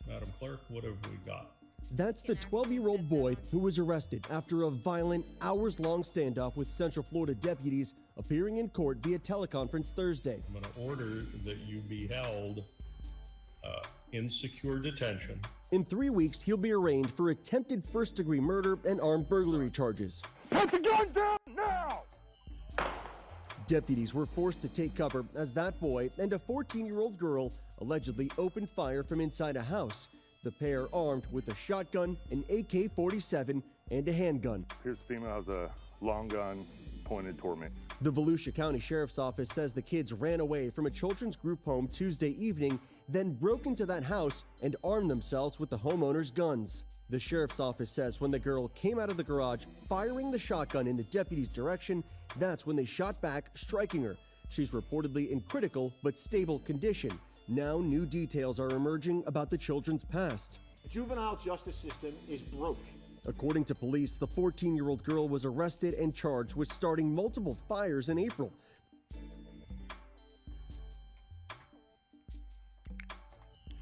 Madam Clerk, what have we got? That's the 12-year-old boy who was arrested after a violent, hours-long standoff with Central Florida deputies appearing in court via teleconference Thursday. I'm going to order that you be held in secure detention. In 3 weeks, he'll be arraigned for attempted first-degree murder and armed burglary charges. Put the gun down now! Deputies were forced to take cover as that boy and a 14-year-old girl allegedly opened fire from inside a house. The pair armed with a shotgun, an AK-47, and a handgun. Here's the female has a long gun pointed toward me. The Volusia County Sheriff's Office says the kids ran away from a children's group home Tuesday evening, then broke into that house and armed themselves with the homeowner's guns. The Sheriff's Office says when the girl came out of the garage firing the shotgun in the deputy's direction, that's when they shot back, striking her. She's reportedly in critical but stable condition. Now new details are emerging about the children's past. The juvenile justice system is broke. According to police, the 14-year-old girl was arrested and charged with starting multiple fires in April.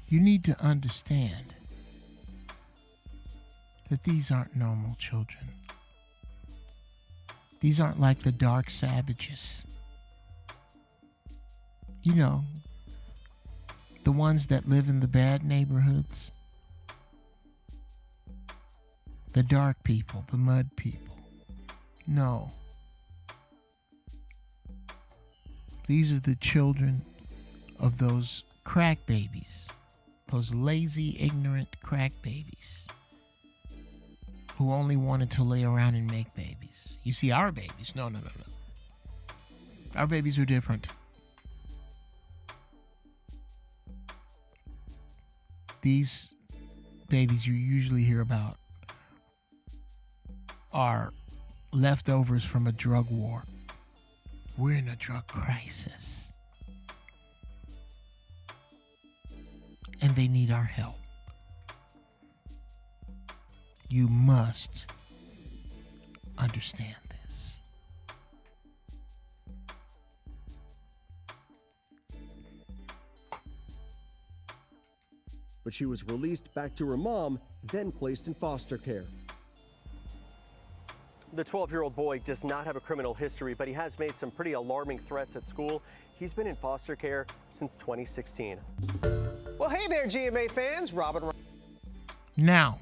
You need to understand that these aren't normal children. These aren't like the dark savages. You know, the ones that live in the bad neighborhoods. The dark people, the mud people. No. These are the children of those crack babies. Those lazy, ignorant crack babies who only wanted to lay around and make babies. You see, our babies, no. Our babies are different. These babies you usually hear about are leftovers from a drug war. We're in a drug crisis. And they need our help. You must understand this. But she was released back to her mom, then placed in foster care. The 12-year-old boy does not have a criminal history, but he has made some pretty alarming threats at school. He's been in foster care since 2016. Well, hey there, GMA fans. Robin. Now,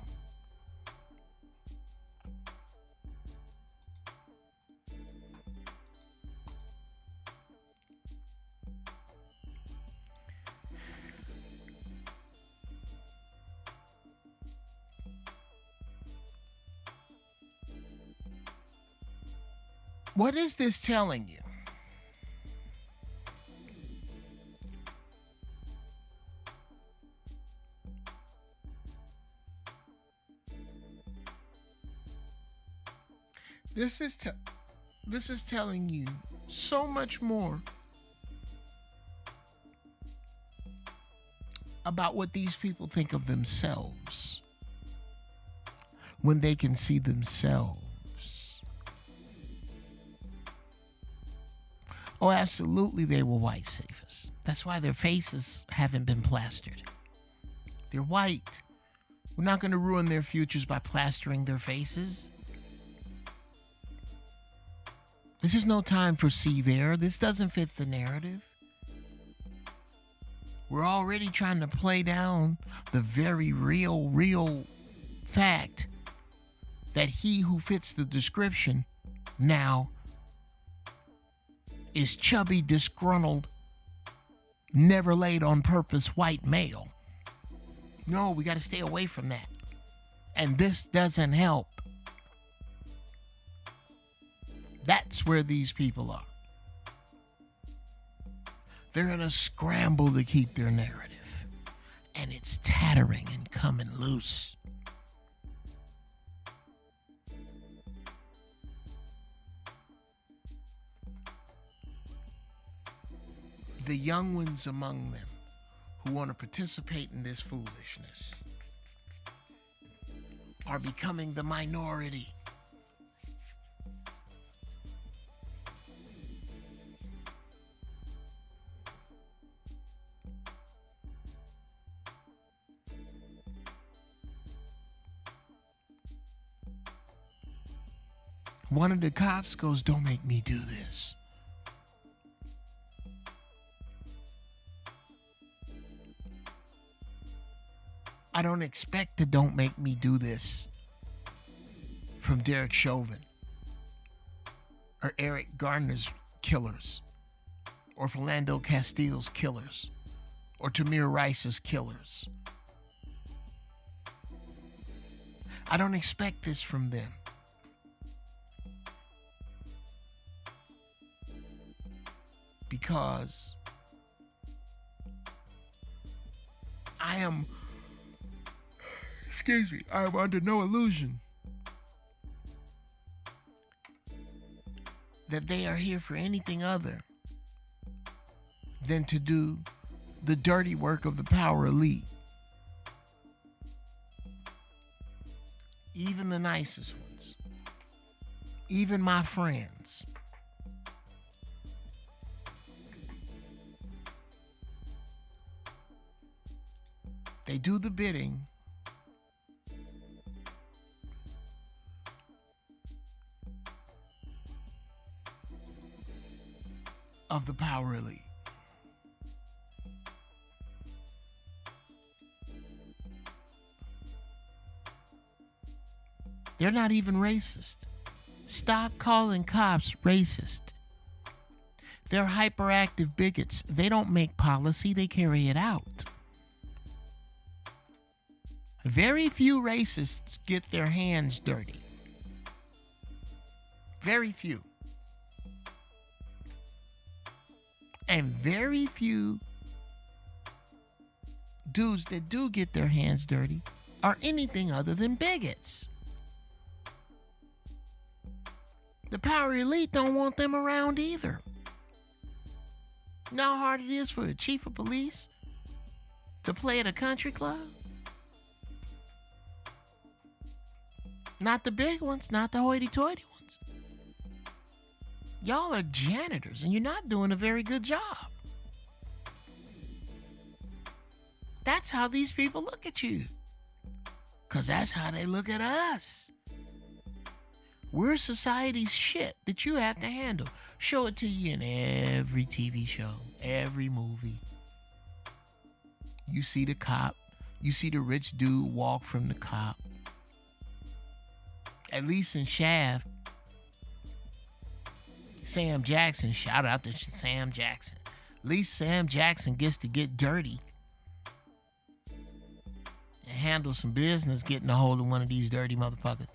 what is this telling you? This is telling you so much more about what these people think of themselves when they can see themselves. Oh, absolutely, they were white safers. That's why their faces haven't been plastered. They're white. We're not going to ruin their futures by plastering their faces. This is no time for see there. This doesn't fit the narrative. We're already trying to play down the very real fact that he who fits the description now is chubby, disgruntled, never laid on purpose white male. No, we got to stay away from that. And this doesn't help. That's where these people are. They're in a scramble to keep their narrative. And it's tattering and coming loose. The young ones among them who want to participate in this foolishness are becoming the minority. One of the cops goes, "Don't make me do this." I don't expect the "don't make me do this" from Derek Chauvin or Eric Garner's killers or Philando Castile's killers or Tamir Rice's killers. I don't expect this from them. Because I am under no illusion that they are here for anything other than to do the dirty work of the power elite. Even the nicest ones. Even my friends. They do the bidding of the power elite. They're not even racist. Stop calling cops racist. They're hyperactive bigots. They don't make policy, they carry it out. Very few racists get their hands dirty. Very few. And very few dudes that do get their hands dirty are anything other than bigots. The power elite don't want them around either. You know how hard it is for a chief of police to play at a country club? Not the big ones, not the hoity-toity ones. Y'all are janitors and you're not doing a very good job. That's how these people look at you. 'Cause that's how they look at us. We're society's shit that you have to handle. Show it to you in every TV show, every movie. You see the cop, you see the rich dude walk from the cop. At least in Shaft, Sam Jackson, shout out to Sam Jackson. At least Sam Jackson gets to get dirty and handle some business getting a hold of one of these dirty motherfuckers.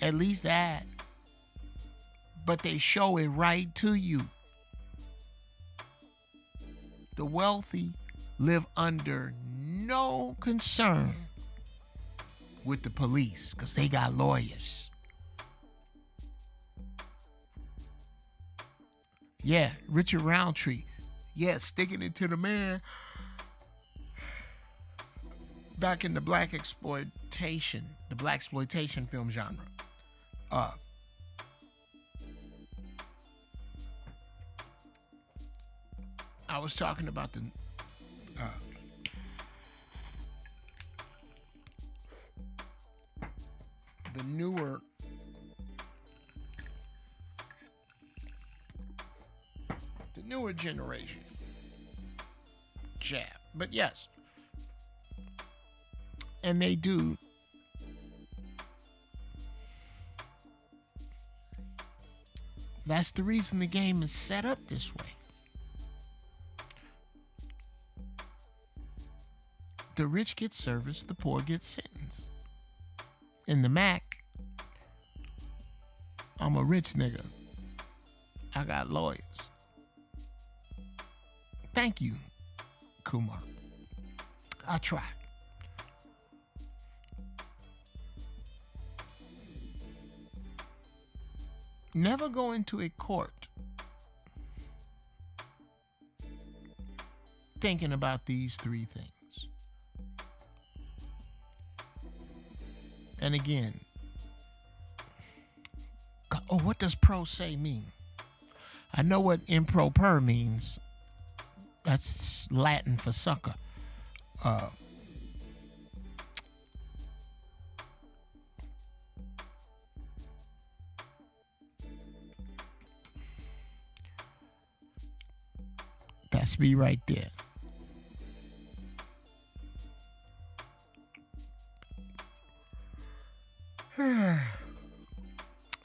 At least that. But they show it right to you. The wealthy live under no concern with the police because they got lawyers. Yeah, Richard Roundtree. Yeah, sticking it to the man. Back in the black exploitation film genre. I was talking about the newer generation shaft. But yes. And they do. That's the reason the game is set up this way. The rich get service, the poor get sentenced. In the Mac, I'm a rich nigga. I got lawyers. Thank you, Kumar. I try. Never go into a court thinking about these three things. And again, oh, what does pro se mean? I know what improper means. That's Latin for sucker. That's me right there.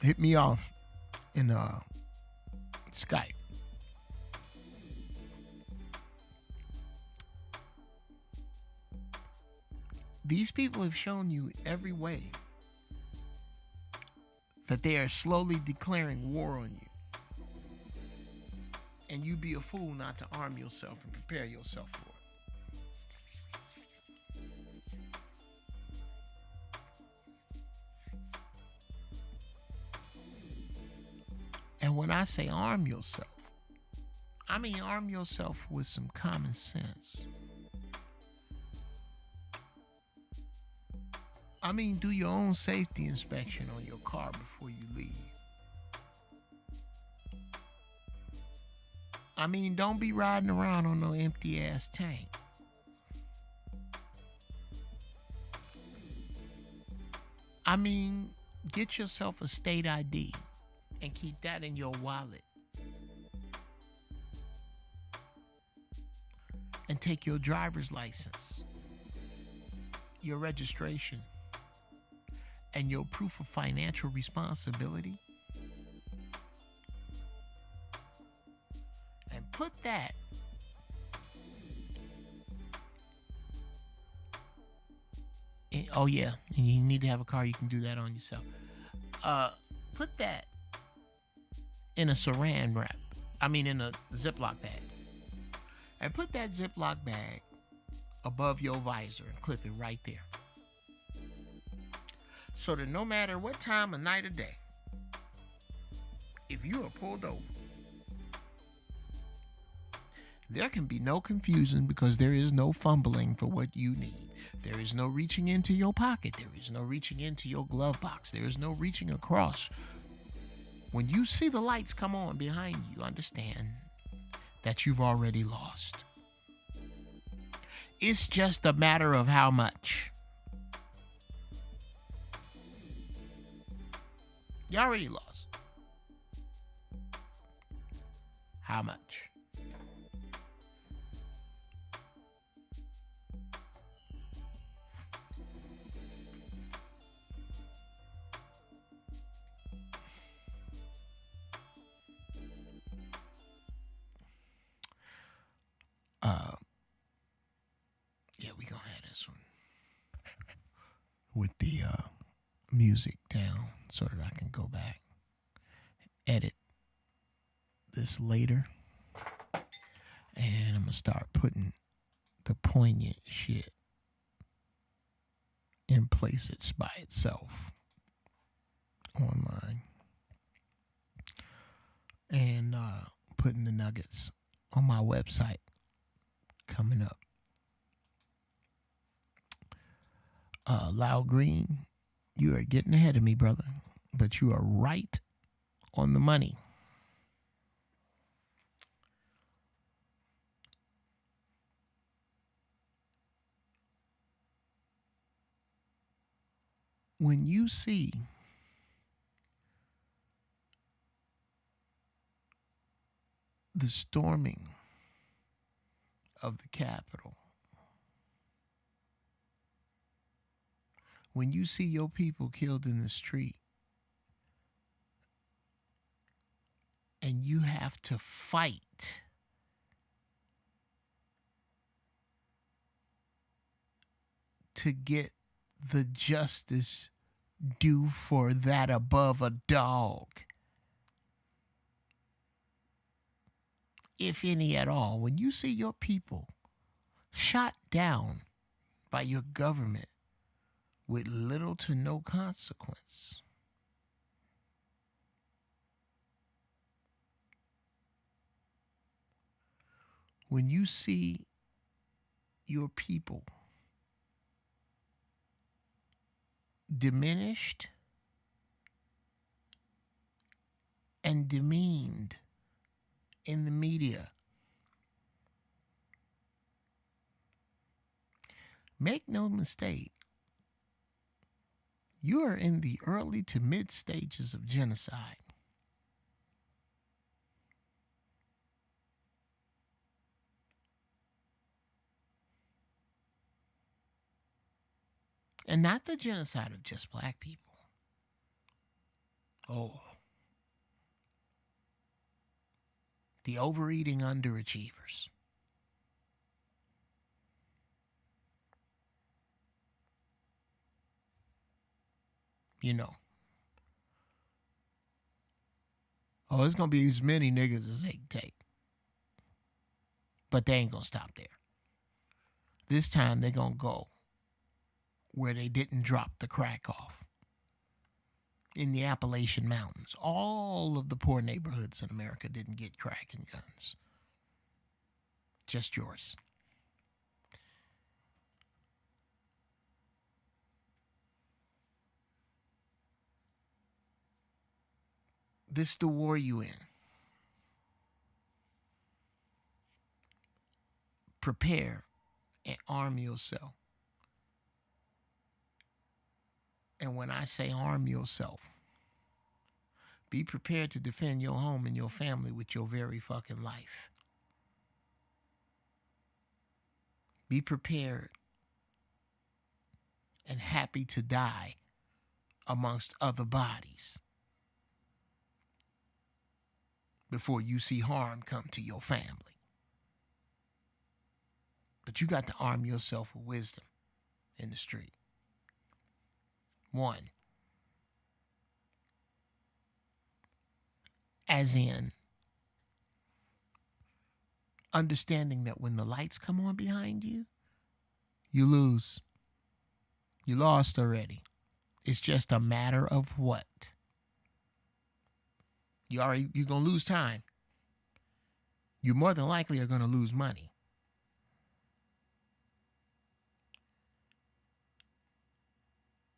Hit me off in Skype. These people have shown you every way that they are slowly declaring war on you. And you be a fool not to arm yourself and prepare yourself for it. And when I say arm yourself, I mean arm yourself with some common sense. I mean do your own safety inspection on your car before you leave. I mean, don't be riding around on no empty ass tank. I mean, get yourself a state ID and keep that in your wallet. And take your driver's license, your registration, and your proof of financial responsibility. Put that in, oh yeah, and you need to have a car, you can do that on yourself. Put that in a saran wrap. I mean in a Ziploc bag. And put that Ziploc bag above your visor and clip it right there. So that no matter what time of night or day, if you are pulled over, there can be no confusion because there is no fumbling for what you need. There is no reaching into your pocket. There is no reaching into your glove box. There is no reaching across. When you see the lights come on behind you, understand that you've already lost. It's just a matter of how much. You already lost. How much? Yeah, we gonna have this one with the music down so that I can go back, edit this later, and I'm gonna start putting the poignant shit in place. It's by itself online, and putting the nuggets on my website coming up. Loud Green, you are getting ahead of me, brother, but you are right on the money. When you see the storming of the Capitol. When you see your people killed in the street and you have to fight to get the justice due for that above a dog, if any at all, when you see your people shot down by your government with little to no consequence, when you see your people diminished and demeaned in the media, make no mistake, you are in the early to mid stages of genocide. And not the genocide of just black people. Oh. The overeating underachievers. You know. Oh, it's going to be as many niggas as they can take. But they ain't going to stop there. This time they're going to go where they didn't drop the crack off. In the Appalachian Mountains. All of the poor neighborhoods in America didn't get crack and guns. Just yours. This is the war you in. Prepare and arm yourself. And when I say arm yourself, be prepared to defend your home and your family with your very fucking life. Be prepared and happy to die amongst other bodies before you see harm come to your family. But you got to arm yourself with wisdom in the street. 1, as in understanding that when the lights come on behind you, you lose. You lost already. It's just a matter of what? You're going to lose time. You more than likely are going to lose money.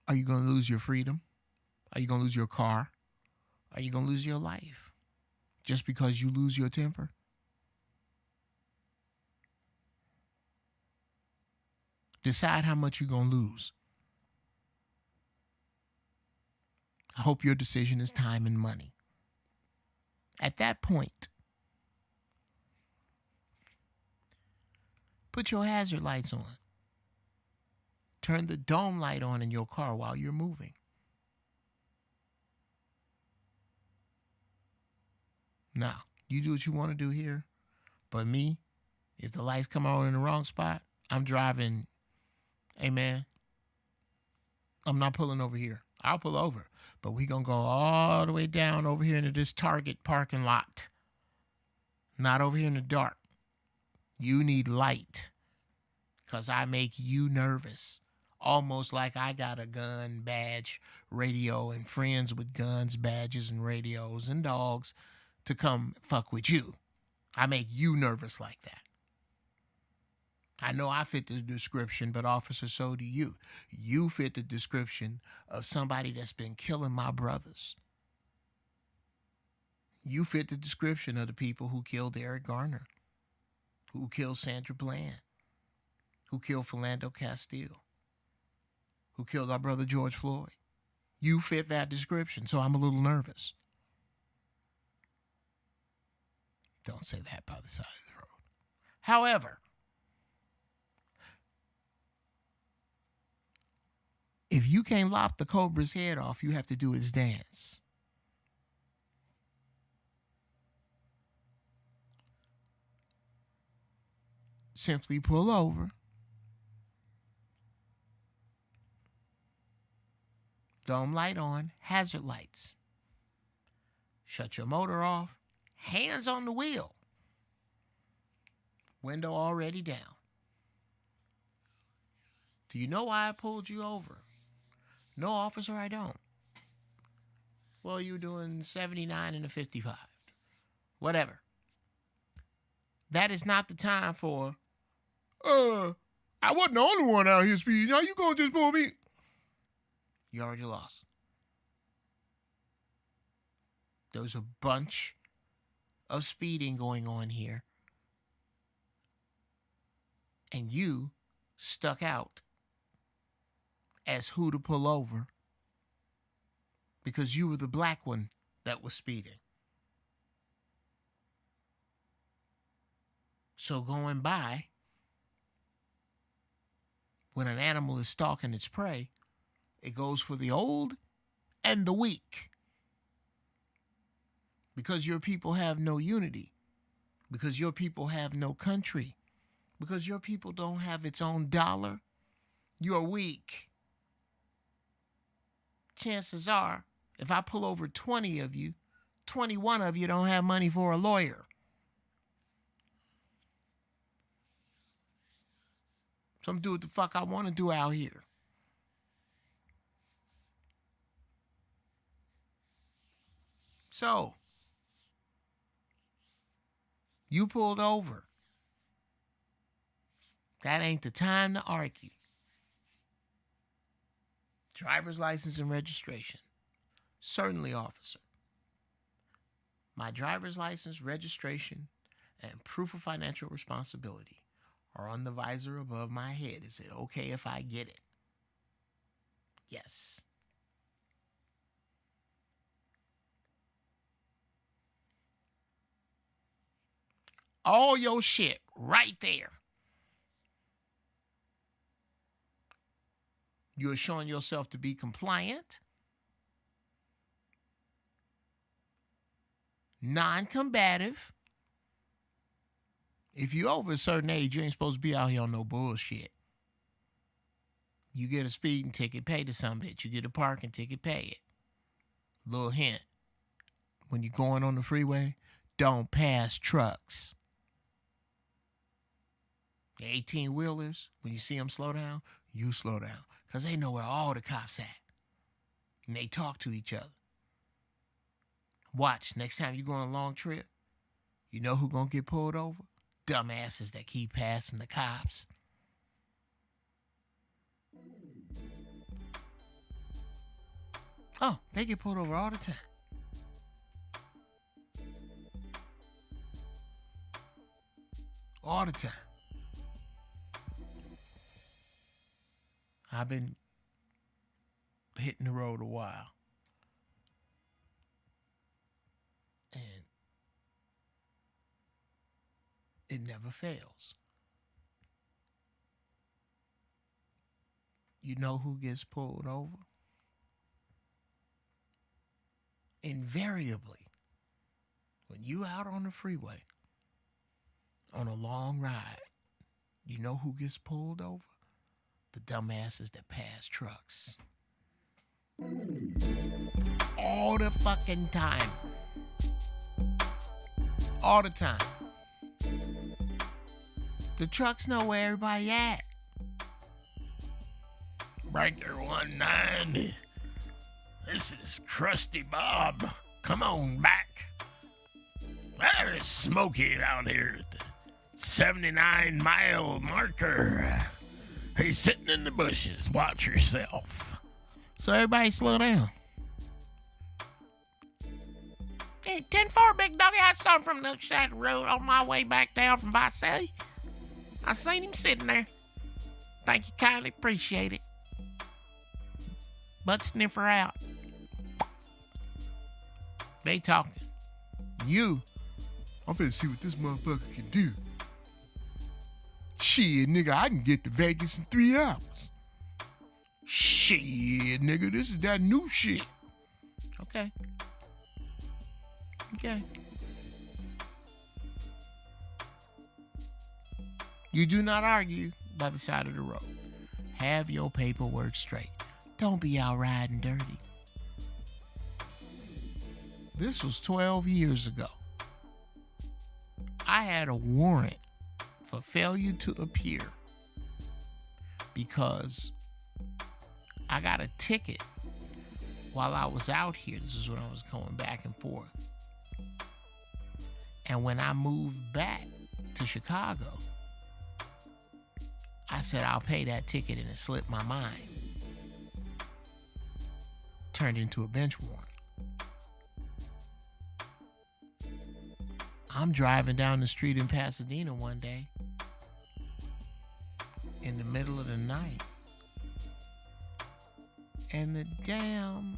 Are you going to lose your freedom? Are you going to lose your car? Are you going to lose your life? Just because you lose your temper? Decide how much you're going to lose. I hope your decision is time and money. At that point, put your hazard lights on. Turn the dome light on in your car while you're moving. Now, you do what you want to do here. But me, if the lights come on in the wrong spot, I'm driving. Hey, man, I'm not pulling over here. I'll pull over. But we going to go all the way down over here into this Target parking lot. Not over here in the dark. You need light. Because I make you nervous. Almost like I got a gun, badge, radio, and friends with guns, badges, and radios, and dogs to come fuck with you. I make you nervous like that. I know I fit the description, but officer, so do you. You fit the description of somebody that's been killing my brothers. You fit the description of the people who killed Eric Garner, who killed Sandra Bland, who killed Philando Castile, who killed our brother George Floyd. You fit that description, so I'm a little nervous. Don't say that by the side of the road. However, If you can't lop the cobra's head off, you have to do its dance. Simply pull over. Dome light on, hazard lights. Shut your motor off, hands on the wheel. Window already down. Do you know why I pulled you over? No, officer, I don't. Well, you're doing 79 and a 55. Whatever. That is not the time for, I wasn't the only one out here speeding. Now you gonna just pull me? You already lost. There's a bunch of speeding going on here. And you stuck out as who to pull over because you were the black one that was speeding. So going by, when an animal is stalking its prey, it goes for the old and the weak. Because your people have no unity. Because your people have no country. Because your people don't have its own dollar. You're weak. Chances are, if I pull over 20 of you, 21 of you don't have money for a lawyer. So I'm doing what the fuck I want to do out here. So, you pulled over. That ain't the time to argue. Driver's license and registration. Certainly, officer. My driver's license, registration, and proof of financial responsibility are on the visor above my head. Is it okay if I get it? Yes. All your shit right there. You're showing yourself to be compliant, non-combative. If you're over a certain age, you ain't supposed to be out here on no bullshit. You get a speeding ticket, pay the some bitch. You get a parking ticket, pay it. Little hint. When you're going on the freeway, don't pass trucks. The 18-wheelers, when you see them slow down, you slow down. Because they know where all the cops at. And they talk to each other. Watch, next time you go on a long trip, you know who gonna get pulled over? Dumbasses that keep passing the cops. Oh, they get pulled over all the time. All the time. I've been hitting the road a while. And it never fails. You know who gets pulled over? Invariably, when you out on the freeway on a long ride, you know who gets pulled over? The dumbasses that pass trucks. All the fucking time. All the time. The trucks know where everybody at. Breaker 190. This is Krusty Bob. Come on back. Well, it's smoky out here at the 79-mile marker. He's sitting in the bushes. Watch yourself. So everybody slow down. Hey, 10-4, big doggy. I saw him from the other side of the road on my way back down from Visalia. I seen him sitting there. Thank you kindly. Appreciate it. Butt sniffer out. They talking. You. I'm finna see what this motherfucker can do. Shit, nigga, I can get to Vegas in 3 hours. Shh. Shit, nigga, this is that new shit. Okay. Okay. You do not argue by the side of the road. Have your paperwork straight. Don't be out riding dirty. This was 12 years ago. I had a warrant for failure to appear because I got a ticket while I was out here. This is when I was going back and forth. And when I moved back to Chicago, I said, I'll pay that ticket, and it slipped my mind. Turned into a bench warrant. I'm driving down the street in Pasadena one day in the middle of the night, and the damn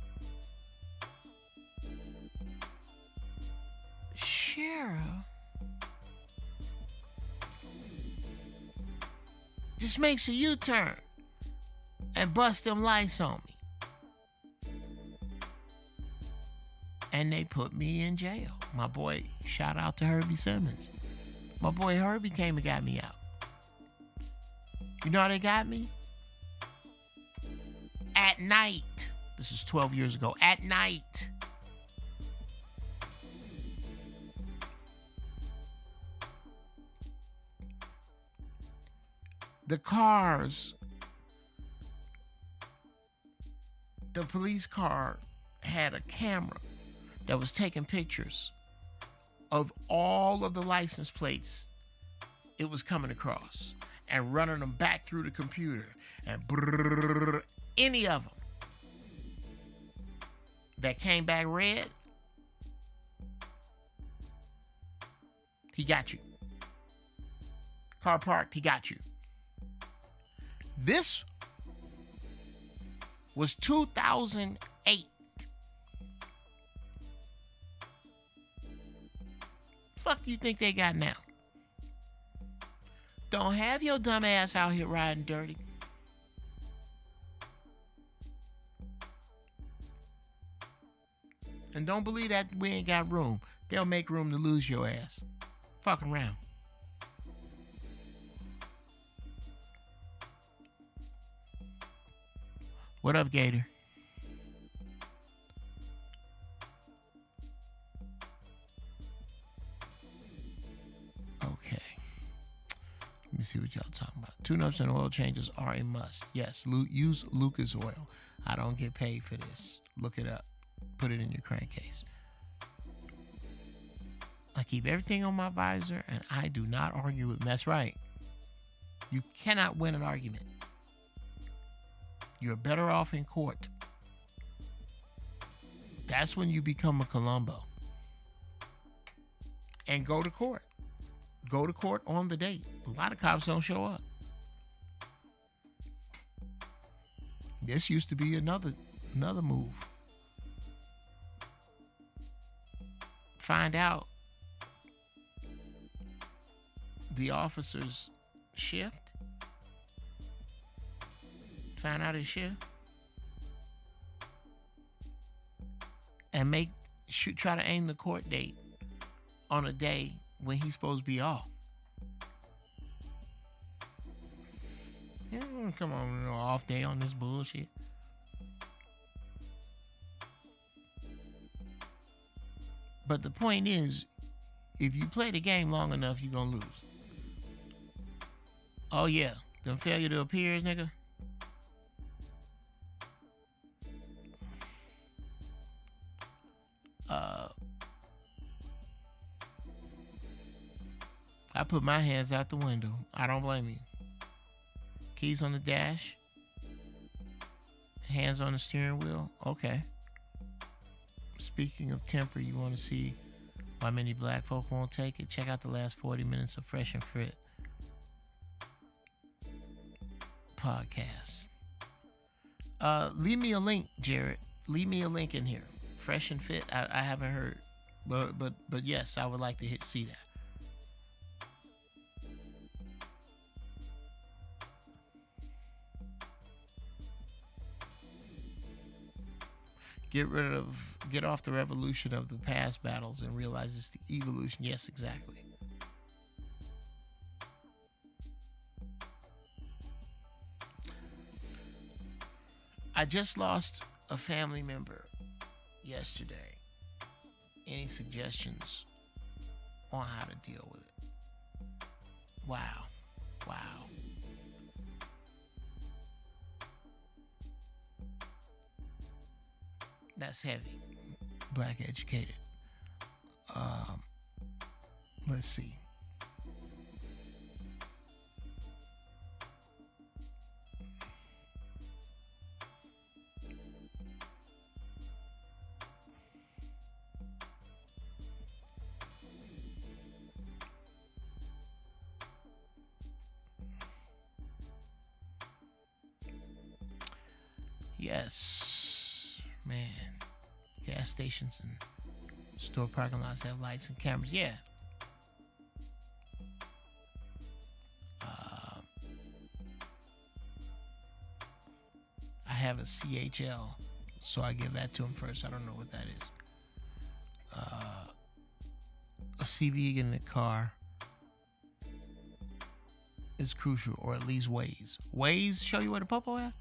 sheriff just makes a U-turn and busts them lights on me. And they put me in jail. My boy, shout out to Herbie Simmons. My boy Herbie came and got me out. You know how they got me? At night. This is 12 years ago. At night. The cars, the police car had a camera that was taking pictures of all of the license plates it was coming across and running them back through the computer, and any of them that came back red, he got you. Car parked, he got you. This was 2008. Fuck do you think they got now? Don't have your dumb ass out here riding dirty. And don't believe that we ain't got room. They'll make room to lose your ass. Fuck around. What up, Gator? Okay. Let me see what y'all talking about. Tune-ups and oil changes are a must. Yes, use Lucas oil. I don't get paid for this. Look it up. Put it in your crankcase. I keep everything on my visor, and I do not argue with them. That's right. You cannot win an argument. You're better off in court. That's when you become a Columbo. And go to court. Go to court on the date. A lot of cops don't show up. This used to be another move. Find out the officer's shift. Find out his shift. And try to aim the court date on a day when he's supposed to be off. Yeah, come on, off day on this bullshit. But the point is, if you play the game long enough, you're gonna lose. Oh yeah, them failure to appear, nigga. I put my hands out the window. I don't blame you. Keys on the dash. Hands on the steering wheel. Okay. Speaking of temper, you want to see why many black folk won't take it? Check out the last 40 minutes of Fresh and Fit podcast. Leave me a link, Jared. Leave me a link in here. Fresh and Fit. I haven't heard, but yes, I would like to see that. Get off the revolution of the past battles and realize it's the evolution. Yes, exactly. I just lost a family member yesterday. Any suggestions on how to deal with it? Wow. That's heavy. Black educated. Let's see. Yes, man. Gas stations and store parking lots have lights and cameras. Yeah. I have a CHL, so I give that to him first. I don't know what that is. A CV in the car is crucial, or at least Waze. Waze show you where the popo at?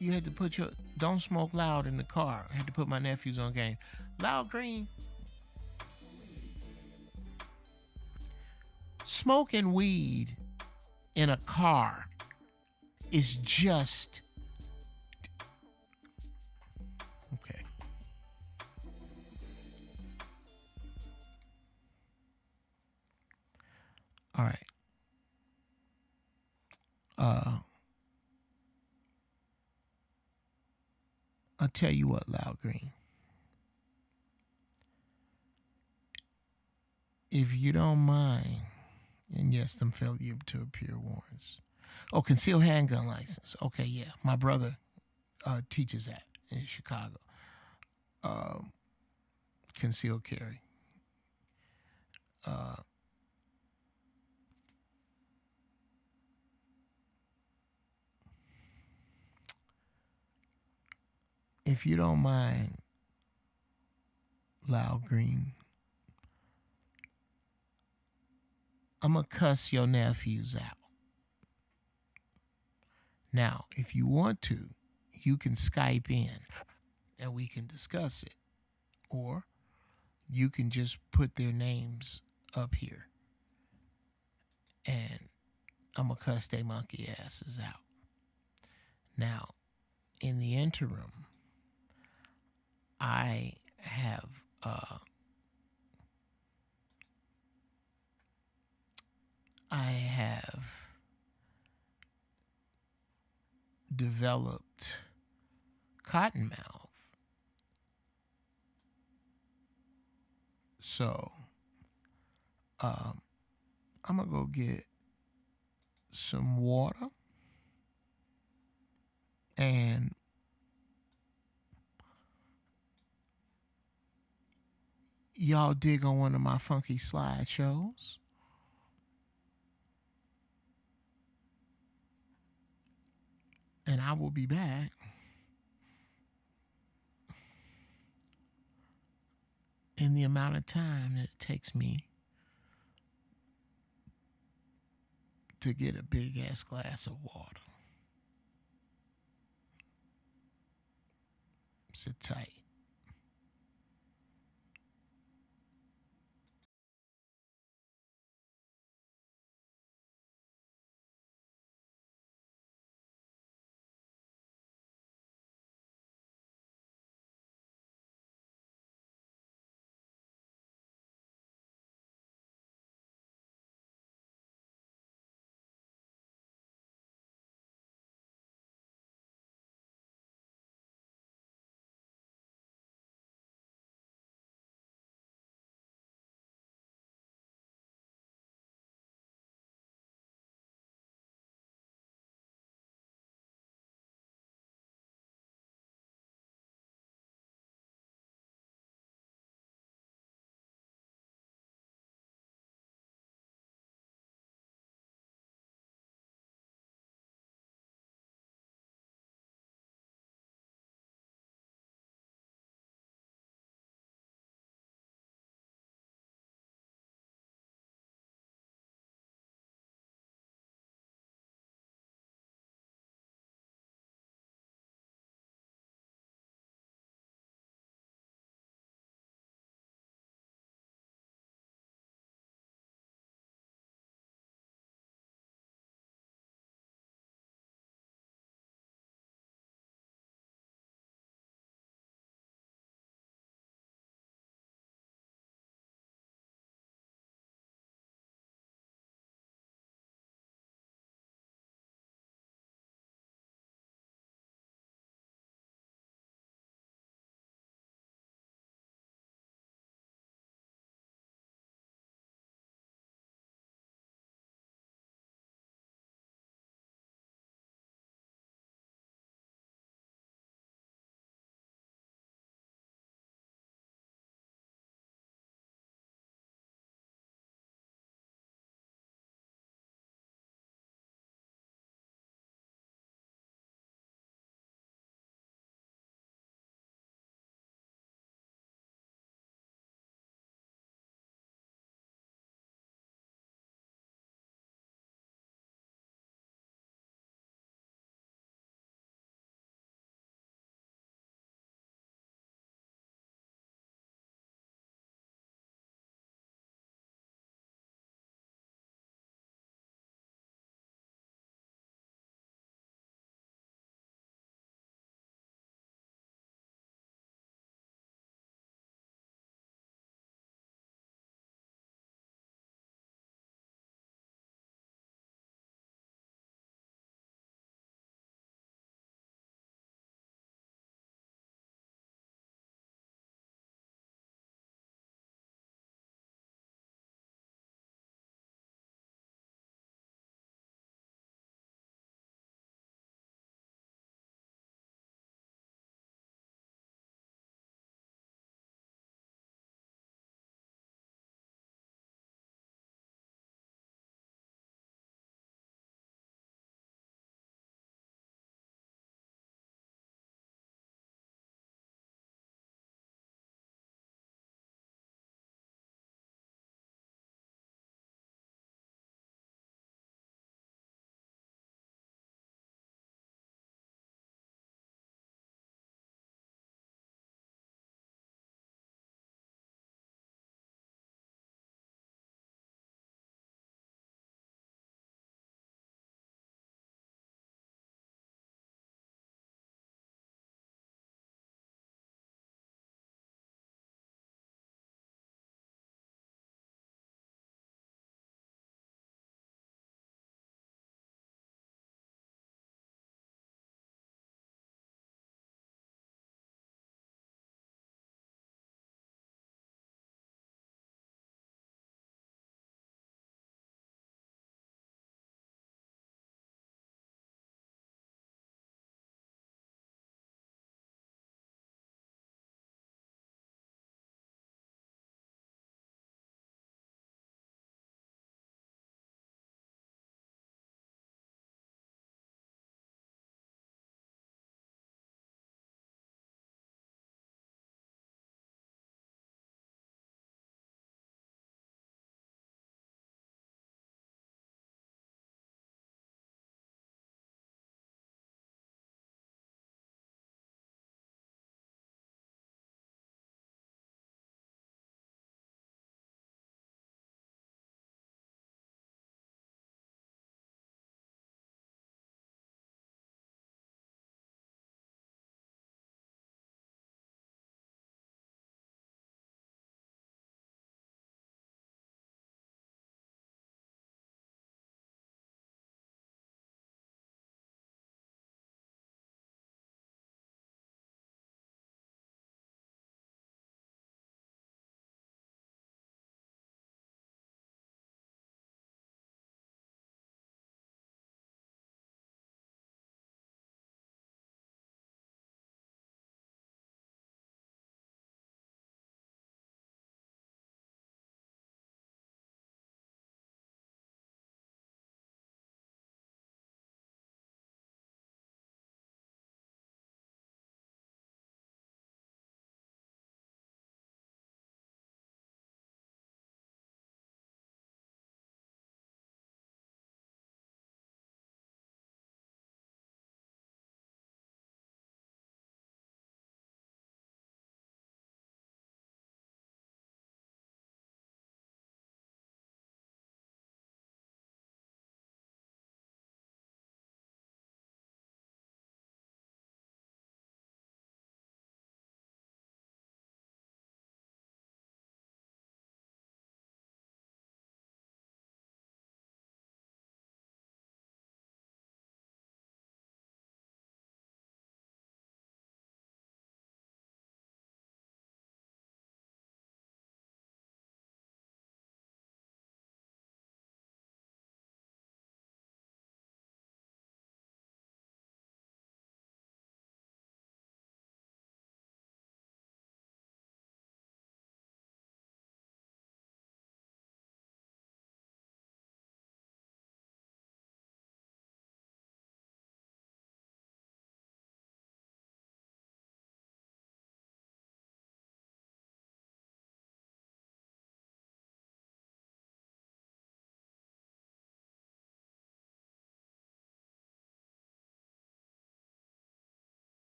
You had to put your don't smoke loud in the car. I had to put my nephews on game. Loud green. Smoking weed in a car is just okay. All right. I'll tell you what, Loud Green. If you don't mind, and yes, them failure to appear warrants. Oh, concealed handgun license. Okay, yeah. My brother teaches that in Chicago. Concealed carry. If you don't mind, Loud Green, I'm going to cuss your nephews out. Now, if you want to, you can Skype in and we can discuss it. Or you can just put their names up here and I'm going to cuss they monkey asses out. Now, in the interim, I have developed cottonmouth. So, I'm going to go get some water and y'all dig on one of my funky slideshows. And I will be back in the amount of time that it takes me to get a big ass glass of water. Sit tight.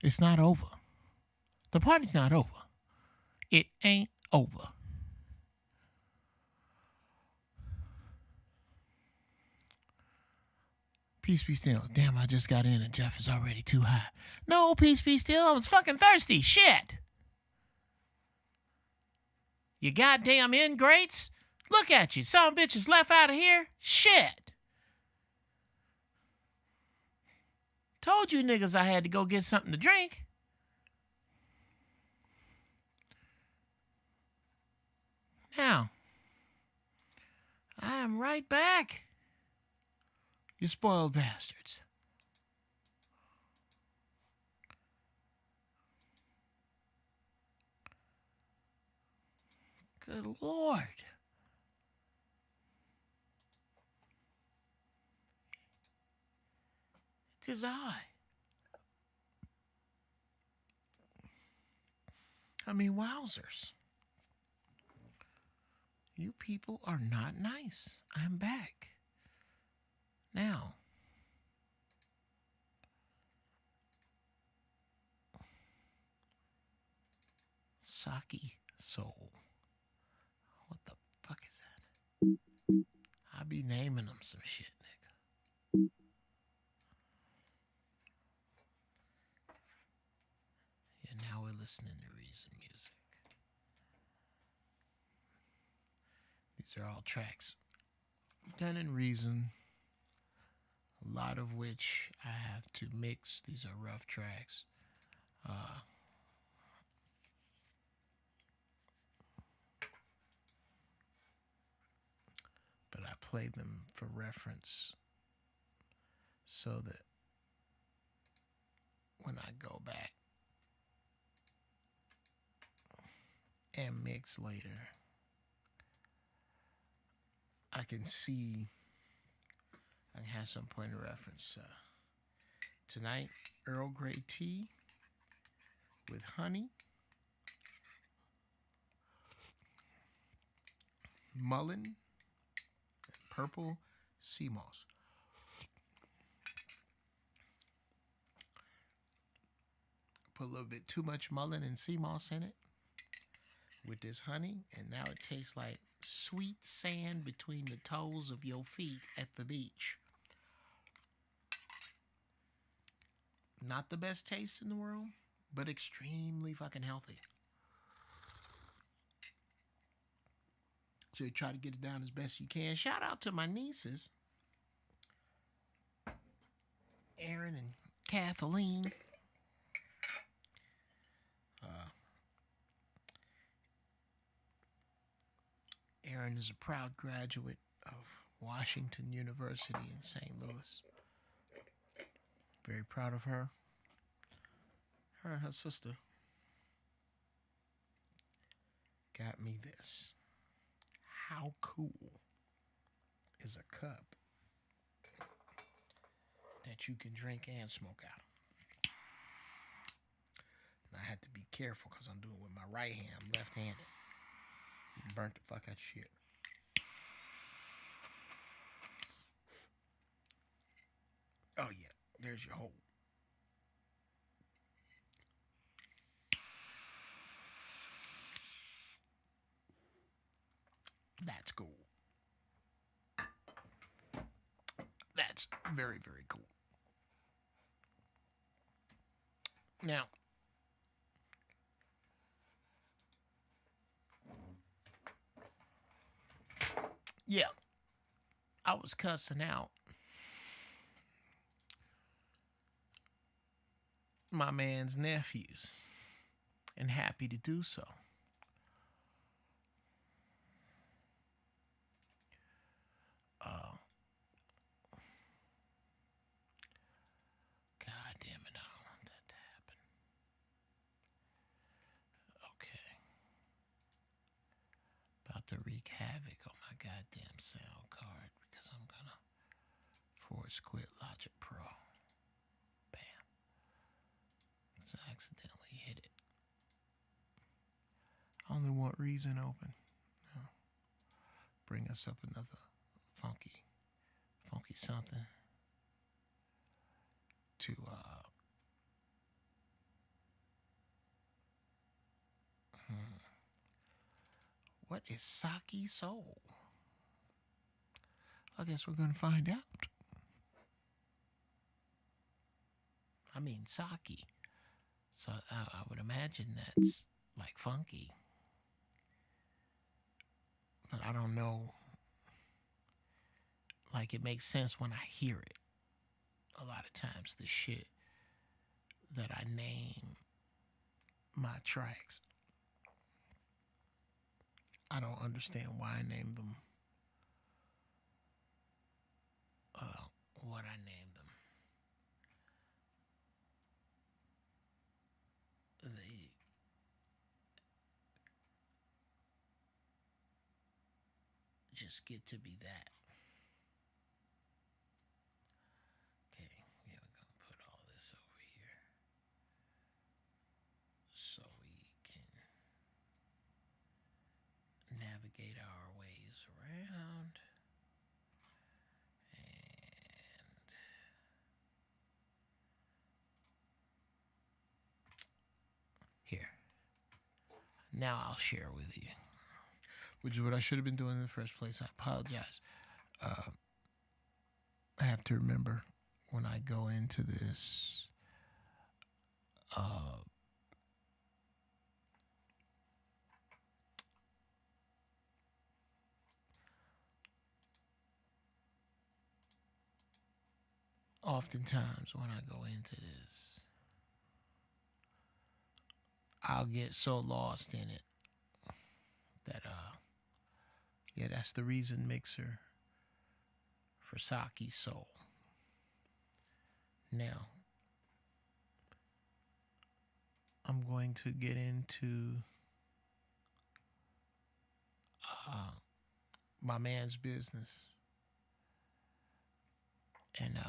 It's not over. The party's not over. It ain't over. Peace be still. Damn, I just got in and Geoff is already too high. No, peace be still. I was fucking thirsty. Shit. You goddamn ingrates. Look at you. Some bitches left out of here. Shit. Told you niggas I had to go get something to drink. Now, I am right back. You spoiled bastards. Good Lord. It is I mean, wowzers. You people are not nice. I'm back. Now, Saki Soul. What the fuck is that? I be naming them some shit, nigga. Yeah, now we're listening to Reason music. These are all tracks done in Reason. A lot of which I have to mix. These are rough tracks. But I play them for reference so that when I go back and mix later, I can see, I can have some point of reference. Tonight, Earl Grey tea with honey, mullein, and purple sea moss. Put a little bit too much mullein and sea moss in it with this honey, and now it tastes like sweet sand between the toes of your feet at the beach. Not the best taste in the world, but extremely fucking healthy. So you try to get it down as best you can. Shout out to my nieces, Erin and Kathleen. Erin is a proud graduate of Washington University in St. Louis. Very proud of her. Her and her sister got me this. How cool is a cup that you can drink and smoke out of? And I had to be careful because I'm doing it with my right hand. I'm left-handed. You burnt the fuck out of shit. Oh yeah, there's your hole. That's cool. That's very, very cool. Now, yeah, I was cussing out my man's nephews, and happy to do so. God damn it, I don't want that to happen. Okay. About to wreak havoc on my goddamn sound card because I'm gonna force quit Logic Pro. Bam. So I accidentally hit it. I only want Reason open. No. Bring us up another funky something to What is Saki Soul? I guess we're going to find out. I mean, Saki. So I would imagine that's like funky. But I don't know. Like, it makes sense when I hear it. A lot of times the shit that I name my tracks, I don't understand why I named them what I named them. They just get to be that. Okay, yeah, we're going to put all this over here so we can navigate our ways around. And here. Now I'll share with you, which is what I should have been doing in the first place. I apologize. I have to remember when I go into this oftentimes when I go into this, I'll get so lost in it that yeah, that's the reason mixer for Saki Soul. Now I'm going to get into my man's business. And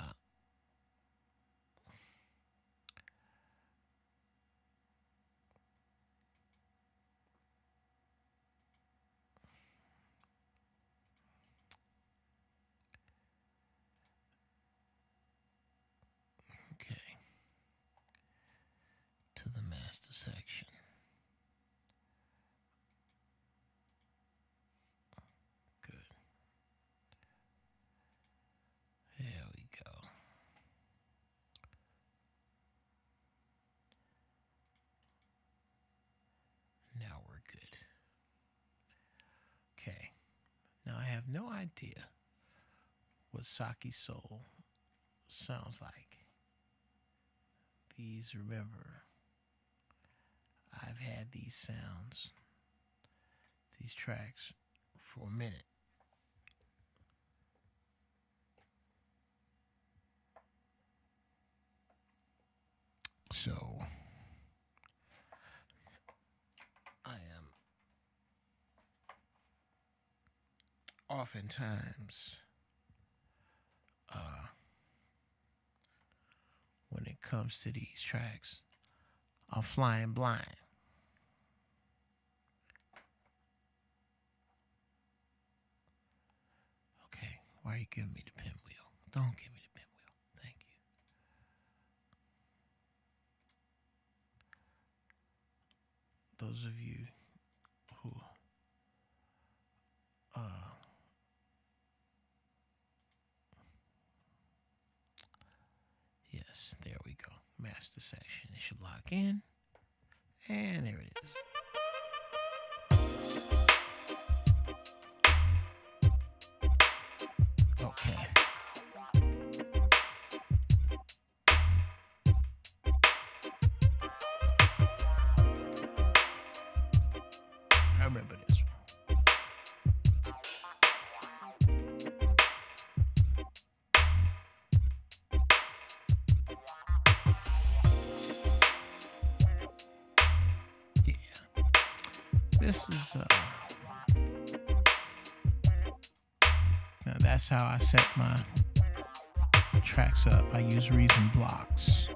okay, to the master section. Good. There we go. Now we're good. Okay. Now I have no idea what Saki Soul sounds like. These, remember, I've had these sounds, these tracks for a minute. So I am oftentimes when it comes to these tracks, I'm flying blind. Okay, why are you giving me the pinwheel? Don't give me the pinwheel. Thank you. Those of you who yes, there we go. Master section. It should lock in. And there it is. Okay. I remember this one. This is now that's how I set my tracks up. I use Reason blocks.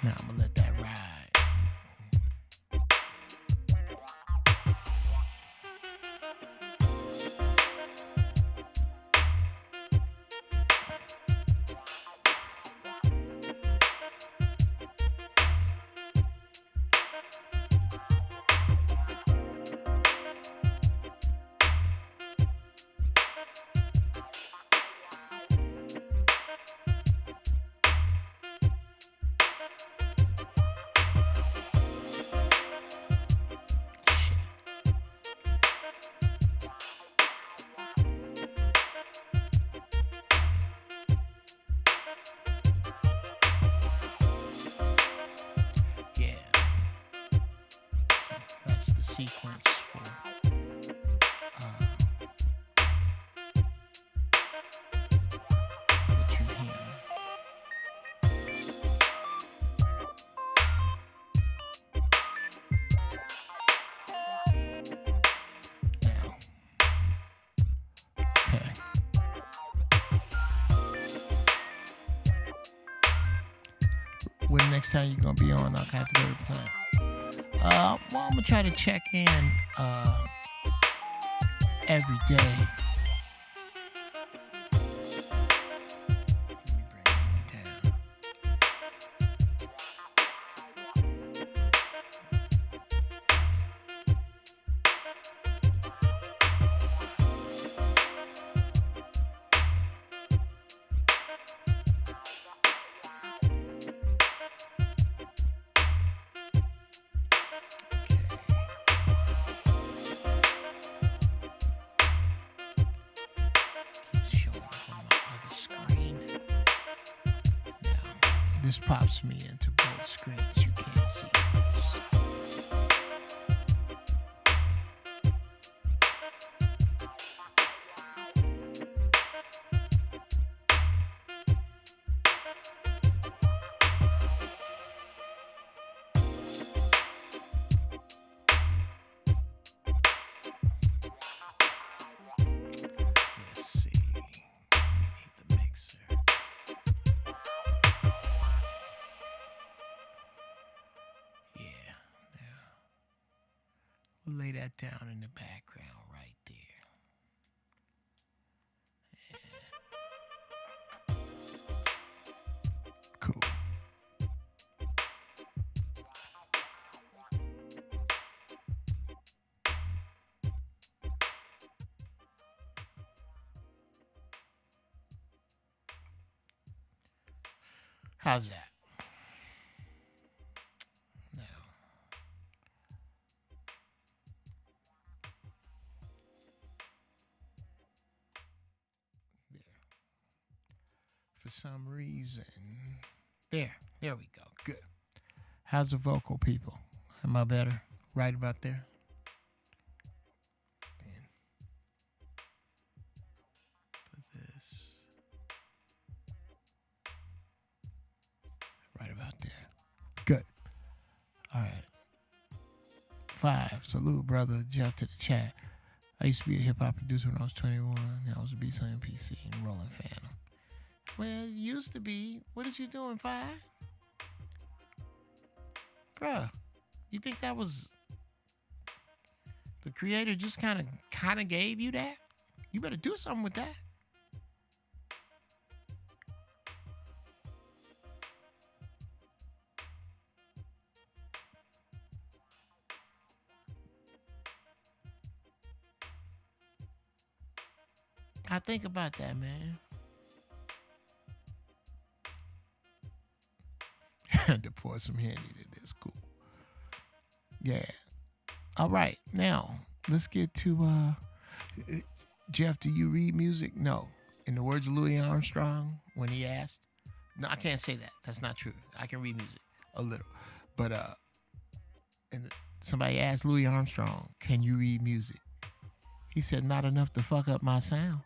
Now I'm gonna let that ride. when next time you're gonna be on I'll have to go to the plant. Well, I'm gonna try to check in every day. Let me bring that down. This pops me into both screens. You can't see this. Let's see. We need the mixer. We'll lay that down in the background right there. Yeah. Cool. How's that? For some reason. There we go. Good. How's the vocal, people? Am I better? Right about there? And put this right about there. Good. All right. 5. Salute, brother Geoff, to the chat. I used to be a hip-hop producer when I was 21. I was a beats on MPC and Rolling Phantom. Well, it used to be. What is you doing, 5? Bruh, you think that was the creator just kind of gave you that? You better do something with that. I think about that, man. To pour some Henny to this. Cool. Yeah. All right. Now, let's get to Geoff, do you read music? No. In the words of Louis Armstrong, when he asked. No, I can't say that. That's not true. I can read music a little. But somebody asked Louis Armstrong, can you read music? He said, not enough to fuck up my sound.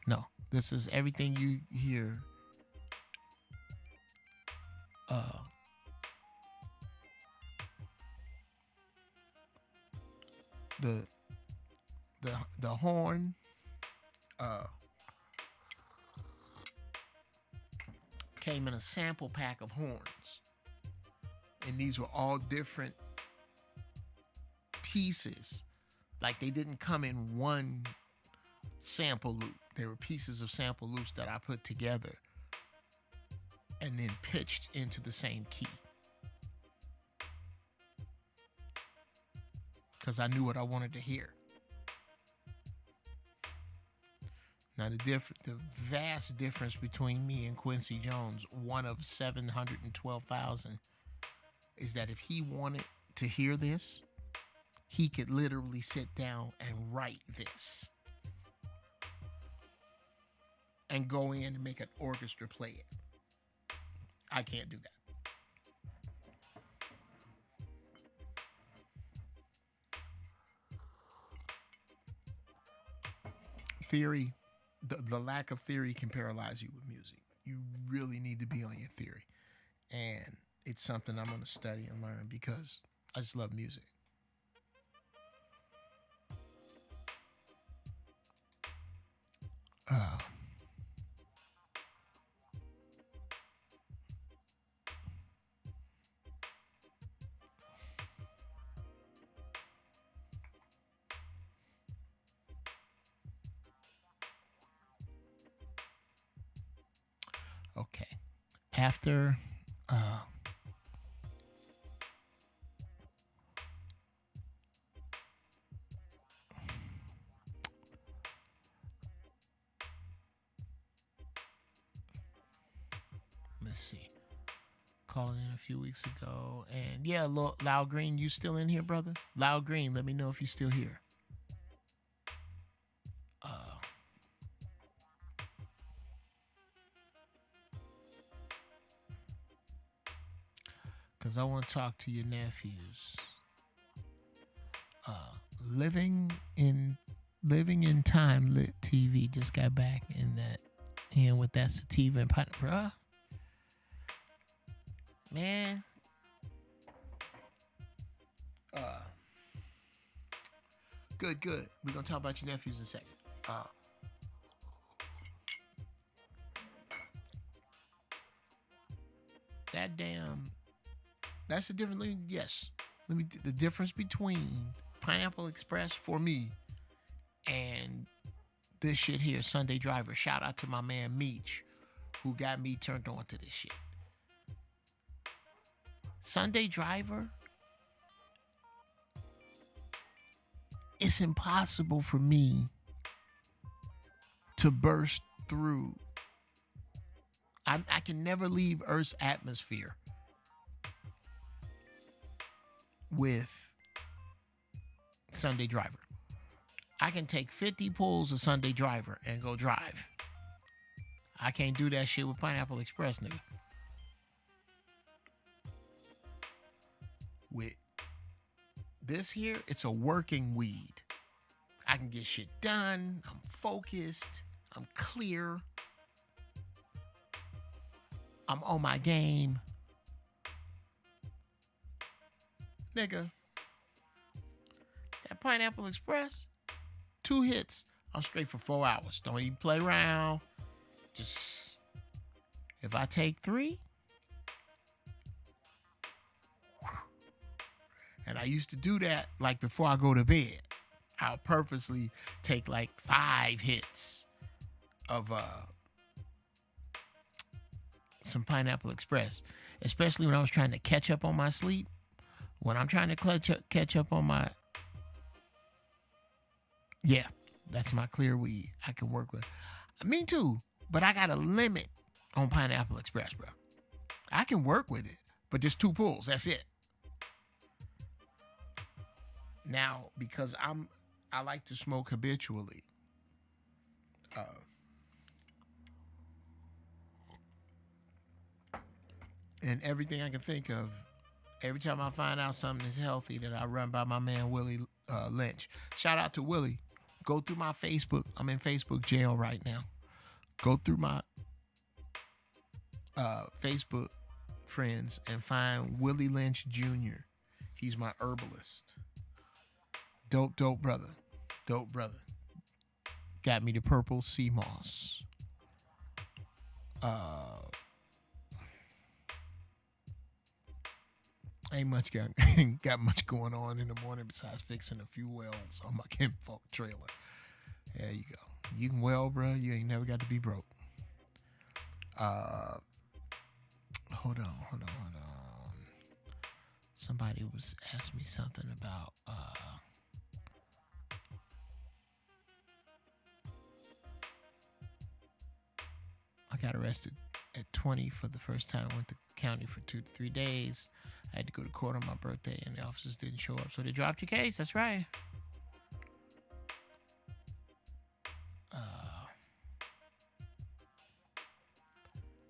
No. This is everything you hear. The horn came in a sample pack of horns, and these were all different pieces. Like, they didn't come in one sample loop. They were pieces of sample loops that I put together and then pitched into the same key. Because I knew what I wanted to hear. Now, the vast difference between me and Quincy Jones, one of 712,000, is that if he wanted to hear this, he could literally sit down and write this. And go in and make an orchestra play it. I can't do that. Theory, the lack of theory can paralyze you with music. You really need to be on your theory. And it's something I'm going to study and learn because I just love music. Okay. After let's see. Called in a few weeks ago, and yeah, Loud Green, you still in here, brother? Loud Green, let me know if you still here. Because I want to talk to your nephews. Living in Time Lit TV just got back in that, and with that sativa and pot, bruh. Man. Good. We're going to talk about your nephews in a second. That's the difference. Yes. The difference between Pineapple Express for me and this shit here, Sunday Driver. Shout out to my man Meech, who got me turned on to this shit. Sunday Driver, it's impossible for me to burst through. I can never leave Earth's atmosphere with Sunday Driver. I can take 50 pulls of Sunday Driver and go drive. I can't do that shit with Pineapple Express, nigga. With this here, it's a working weed. I can get shit done. I'm focused. I'm clear. I'm on my game. Nigga, that Pineapple Express, 2 hits, I'm straight for 4 hours. Don't even play around. Just, if I take 3, and I used to do that like before I go to bed. I'll purposely take like 5 hits of some Pineapple Express, especially when I was trying to catch up on my sleep. When I'm trying to catch up on my, yeah, that's my clear weed I can work with. Me too, but I got a limit on Pineapple Express, bro. I can work with it, but just 2 pulls, that's it. Now, because I like to smoke habitually, and everything I can think of, every time I find out something is healthy, that I run by my man Willie Lynch. Shout out to Willie. Go through my Facebook. I'm in Facebook jail right now. Go through my Facebook friends and find Willie Lynch Jr. He's my herbalist. Dope brother. Dope brother. Got me the purple sea moss. Ain't much got much going on in the morning besides fixing a few welds on my kinfolk trailer. There you go. You can weld, bro. You ain't never got to be broke. Hold on. Somebody was asking me something about I got arrested at 20 for the first time. Went to county for 2 to 3 days. I had to go to court on my birthday, and the officers didn't show up, so they dropped your case. That's right.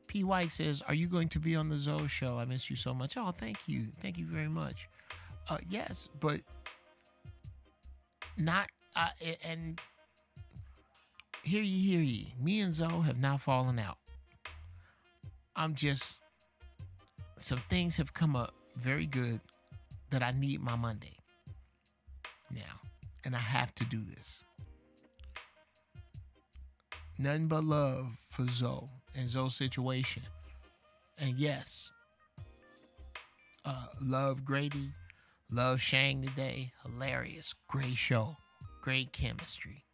P. White says, "Are you going to be on the Zoe show? I miss you so much." Oh, thank you very much. Yes, but not. And hear ye. Me and Zoe have not fallen out. Some things have come up very good that I need my Monday now, and I have to do this. Nothing but love for Zoe and Zoe's situation. And yes, love Grady, love Shang today. Hilarious, great show, great chemistry.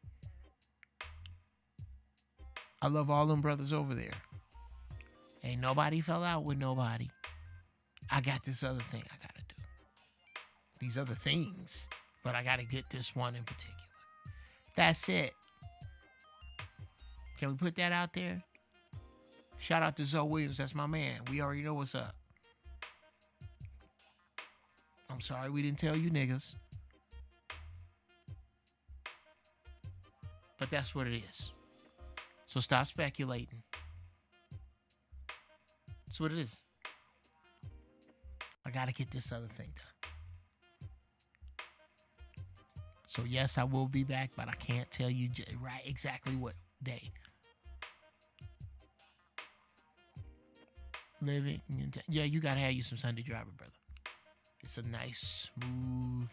I love all them brothers over there. Ain't nobody fell out with nobody. I got this other thing I gotta do. These other things. But I gotta get this one in particular. That's it. Can we put that out there? Shout out to Zoe Williams. That's my man. We already know what's up. I'm sorry we didn't tell you niggas. But that's what it is. So stop speculating. That's what it is. I gotta get this other thing done. So yes, I will be back, but I can't tell you right exactly what day. Living in yeah, you gotta have you some Sunday Driver, brother. It's a nice, smooth,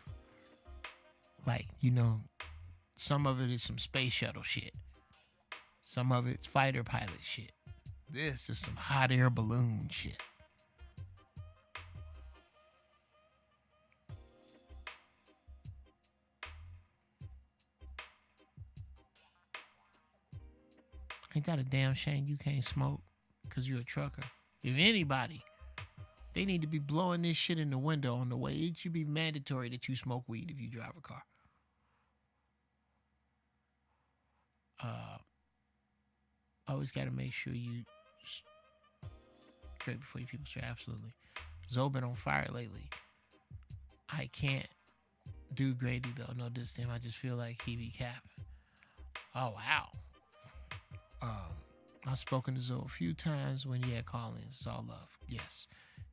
like, you know, some of it is some space shuttle shit. Some of it's fighter pilot shit. This is some hot air balloon shit. Ain't that a damn shame you can't smoke because you're a trucker? If anybody, they need to be blowing this shit in the window on the way. It should be mandatory that you smoke weed if you drive a car. Always got to make sure you straight before you people straight. Absolutely. Zoe been on fire lately. I can't do Grady though. No, this time I just feel like he be capping. Oh wow. I've spoken to Zoe a few times when he had call-ins. It's all love. Yes.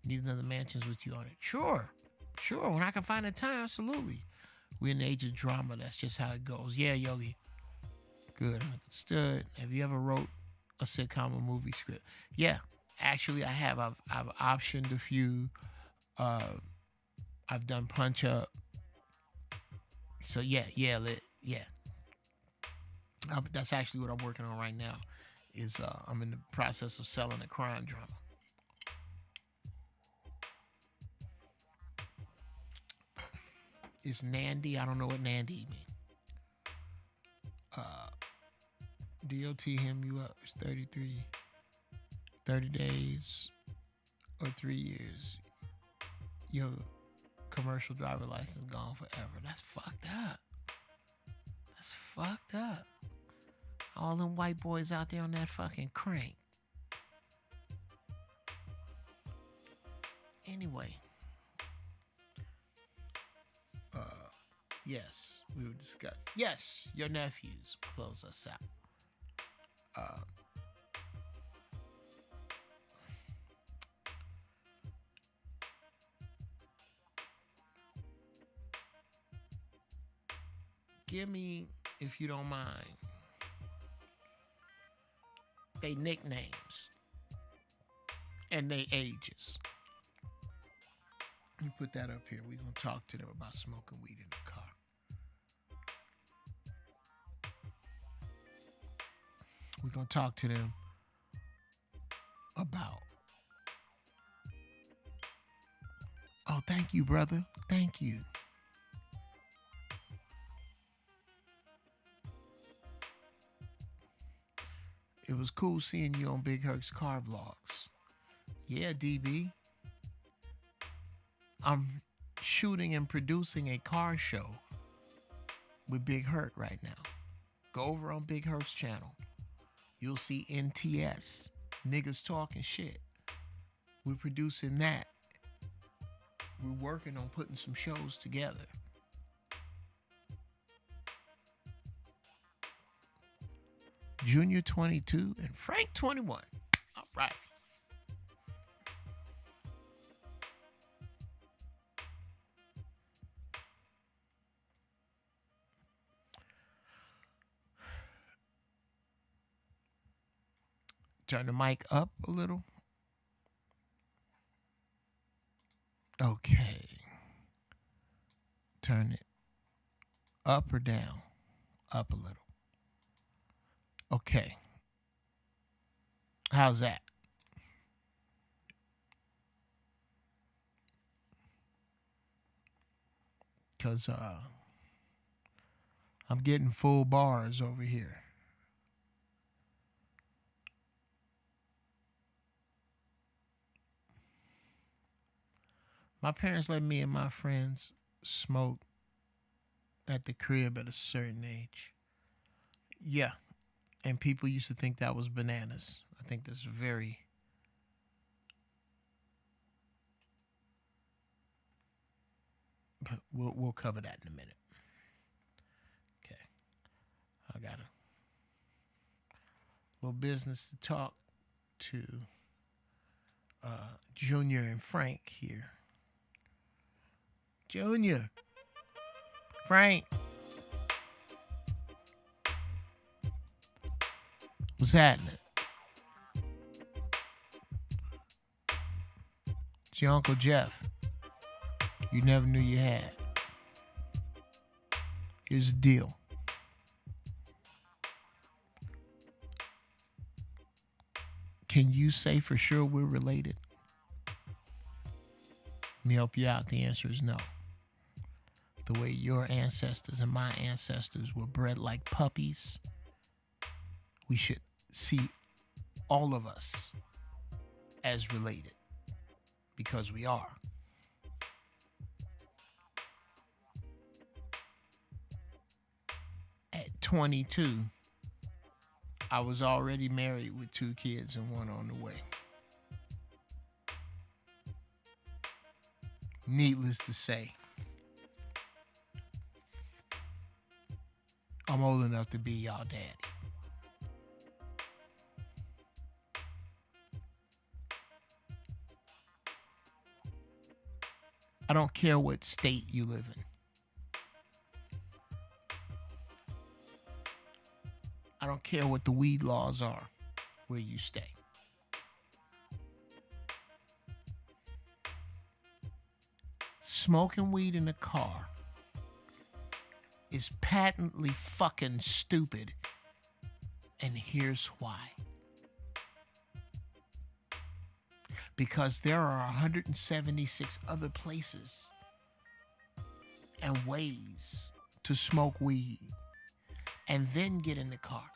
Need another Mansions with you on it. Sure. When I can find a time, absolutely. We're in the age of drama. That's just how it goes. Yeah, Yogi. Good. Understood. Have you ever wrote a sitcom or movie script? Yeah. Actually, I have. I've optioned a few. I've done Punch Up. So, yeah. That's actually what I'm working on right now. Is I'm in the process of selling a crime drama. It's Nandy. I don't know what Nandy means. DOT him you up. It's 33. 30 days or 3 years. Your commercial driver license gone forever. That's fucked up. All them white boys out there on that fucking crank. Anyway. Yes, we would discuss. Yes, your nephews close us out. Give me, if you don't mind, they nicknames and they ages. You put that up here. We're going to talk to them about smoking weed in the car. We're going to talk to them about. Oh, thank you, brother. Thank you. It was cool seeing you on Big Herc's car vlogs. Yeah, DB. I'm shooting and producing a car show with Big Herc right now. Go over on Big Herc's channel. You'll see NTS. Niggas talking shit. We're producing that. We're working on putting some shows together. Junior 22 and Frank 21. All right. Turn the mic up a little. Okay. Turn it up or down? Up a little. Okay. How's that? Because I'm getting full bars over here. My parents let me and my friends smoke at the crib at a certain age. Yeah. And people used to think that was bananas. I think that's very... But we'll cover that in a minute. Okay. I got a little business to talk to Junior and Frank here. Junior. Frank. What's happening? It's your Uncle Geoff. You never knew you had. Here's the deal. Can you say for sure we're related? Let me help you out. The answer is no. The way your ancestors and my ancestors were bred like puppies, we should see all of us as related, because we are. At 22, I was already married with 2 kids and 1 on the way. Needless to say, I'm old enough to be y'all daddy. I don't care what state you live in. I don't care what the weed laws are where you stay. Smoking weed in a car is patently fucking stupid. And here's why. Because there are 176 other places and ways to smoke weed and then get in the car,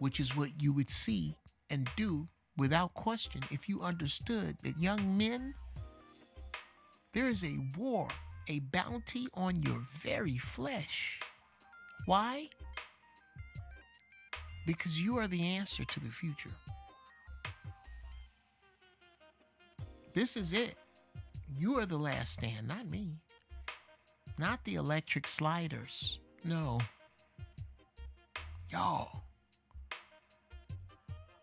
which is what you would see and do without question if you understood that, young men, there is a war, a bounty on your very flesh. Why? Because you are the answer to the future. This is it. You are the last stand, not me. Not the electric sliders. No. Y'all.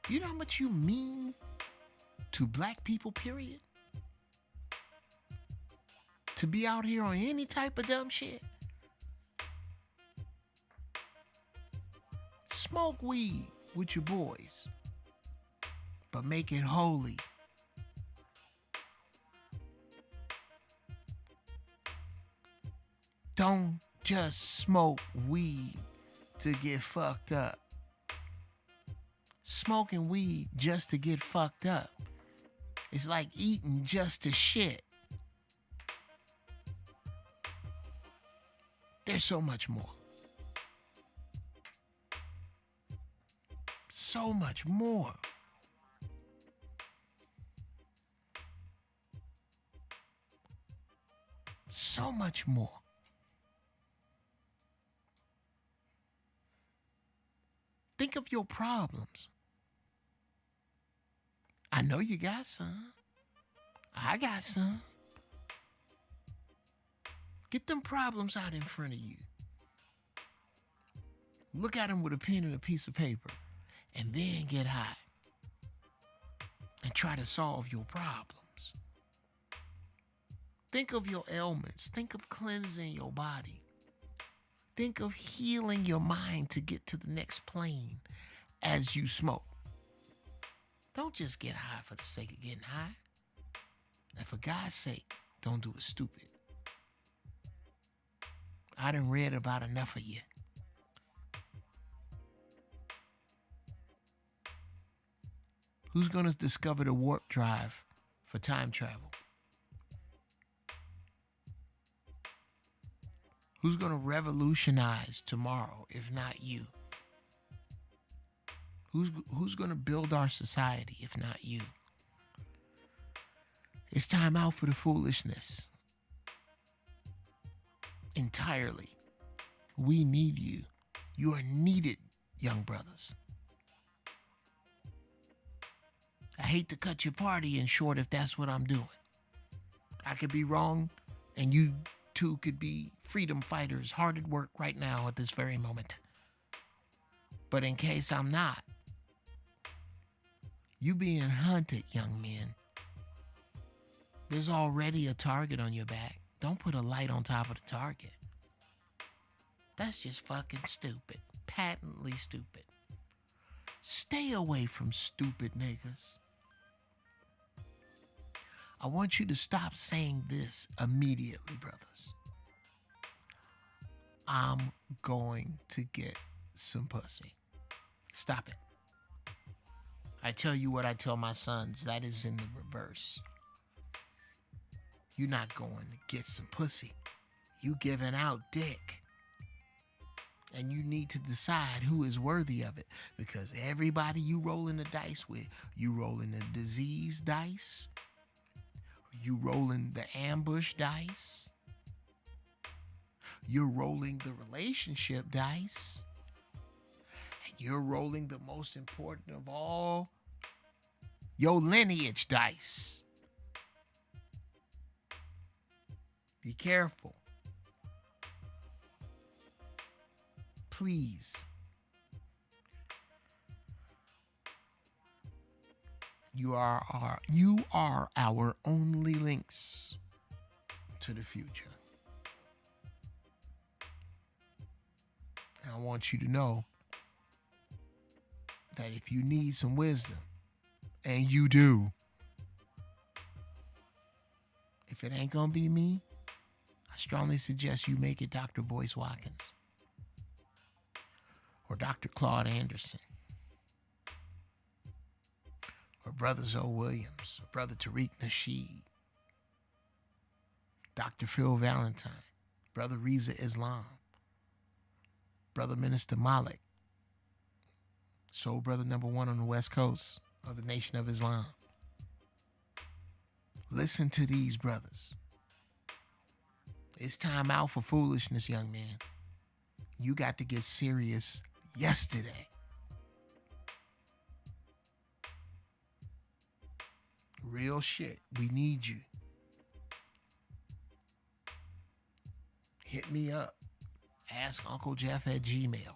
You know how much you mean to black people, period? To be out here on any type of dumb shit? Smoke weed with your boys, but make it holy. Don't just smoke weed to get fucked up. Smoking weed just to get fucked up is like eating just to shit. There's so much more. So much more. So much more. Think of your problems. I know you got some. I got some. Get them problems out in front of you. Look at them with a pen and a piece of paper, and then get high and try to solve your problems. Think of your ailments. Think of cleansing your body. Think of healing your mind to get to the next plane as you smoke. Don't just get high for the sake of getting high. And for God's sake, don't do it stupid. I done read about enough of you. Who's going to discover the warp drive for time travel? Who's going to revolutionize tomorrow, if not you? Who's going to build our society, if not you? It's time out for the foolishness. Entirely. We need you. You are needed, young brothers. I hate to cut your party in short if that's what I'm doing. I could be wrong, and you two could be freedom fighters hard at work right now at this very moment. But in case I'm not, you being hunted, young men. There's already a target on your back. Don't put a light on top of the target. That's just fucking stupid. Patently stupid. Stay away from stupid niggas. I want you to stop saying this immediately, brothers. I'm going to get some pussy. Stop it. I tell you what I tell my sons. That is in the reverse. You're not going to get some pussy. You giving out dick. And you need to decide who is worthy of it. Because everybody you rolling the dice with, you rolling the disease dice, you rolling the ambush dice, you're rolling the relationship dice, and you're rolling the most important of all, your lineage dice. Be careful. Please. You are our only links to the future. And I want you to know that if you need some wisdom, and you do, if it ain't gonna be me, I strongly suggest you make it Dr. Boyce Watkins. Or Dr. Claude Anderson, or Brother Zoe Williams, or Brother Tariq Nasheed, Dr. Phil Valentine, Brother Reza Islam, Brother Minister Malik, Soul Brother #1 on the West Coast of the Nation of Islam. Listen to these brothers. It's time out for foolishness, young man. You got to get serious yesterday. Real shit. We need you. Hit me up. Ask Uncle Geoff at Gmail.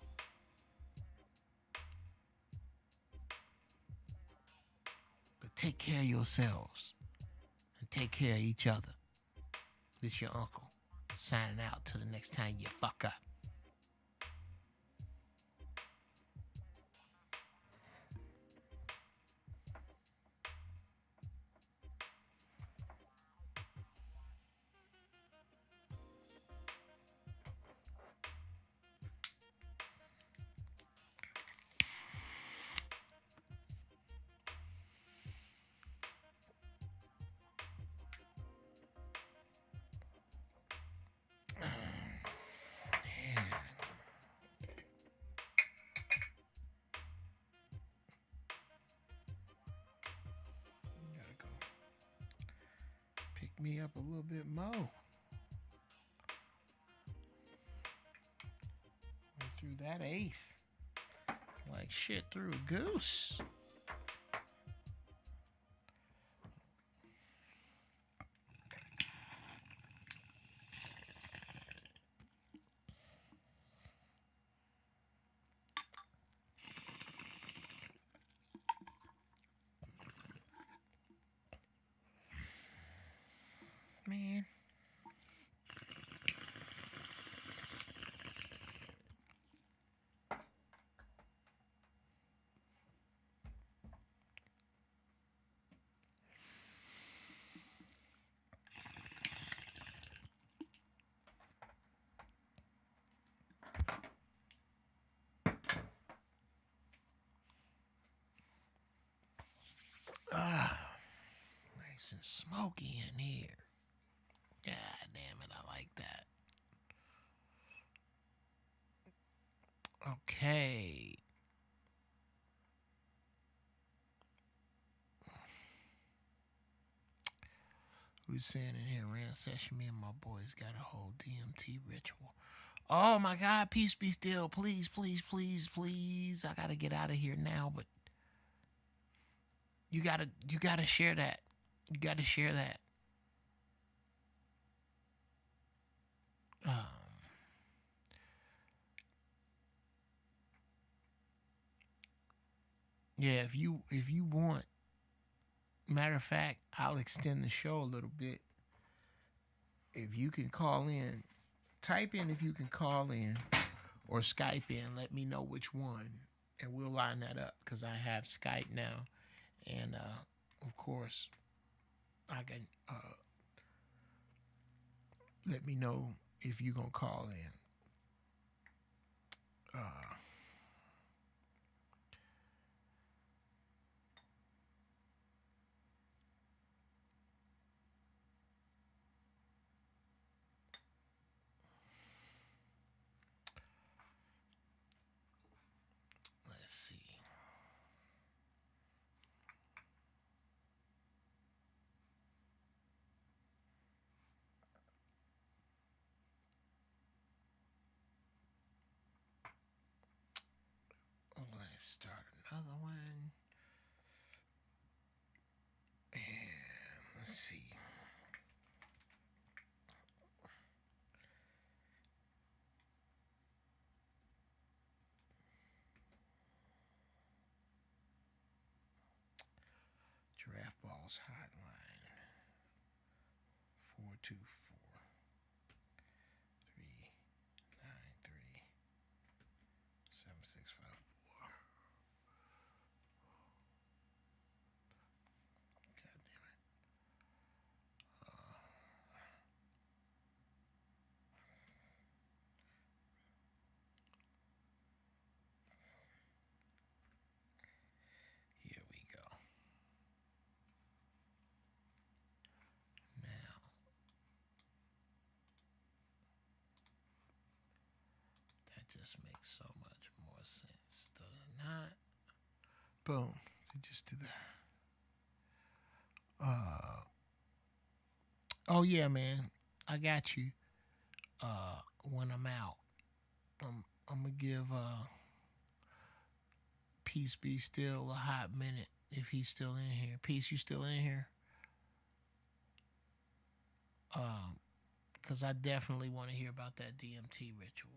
But take care of yourselves. And take care of each other. This your uncle. Signing out till the next time you fuck up. Me up a little bit more. Went through that eighth like shit through a goose. Man. Nice and smoky in here. God damn it, I like that. Okay. was saying in here, Rant Session, me and my boys got a whole DMT ritual. Oh my God, peace be still. Please, please, please, please. I gotta get out of here now, but you gotta share that. You gotta share that. Yeah, if you want, matter of fact, I'll extend the show a little bit. If you can call in, type in if you can call in or Skype in, let me know which one, and we'll line that up because I have Skype now, and of course, I can let me know if you're gonna call in. Let's see. Let's start another one. And let's see. Giraffeballz hotline 424-393-7654. God damn it. Here we go. Now, that just makes so much more sense, does it not? Boom. Just do that. Oh yeah, man. I got you. When I'm out, I'm gonna give Peace Be Still a hot minute if he's still in here. Peace, you still in here? Because I definitely want to hear about that DMT ritual.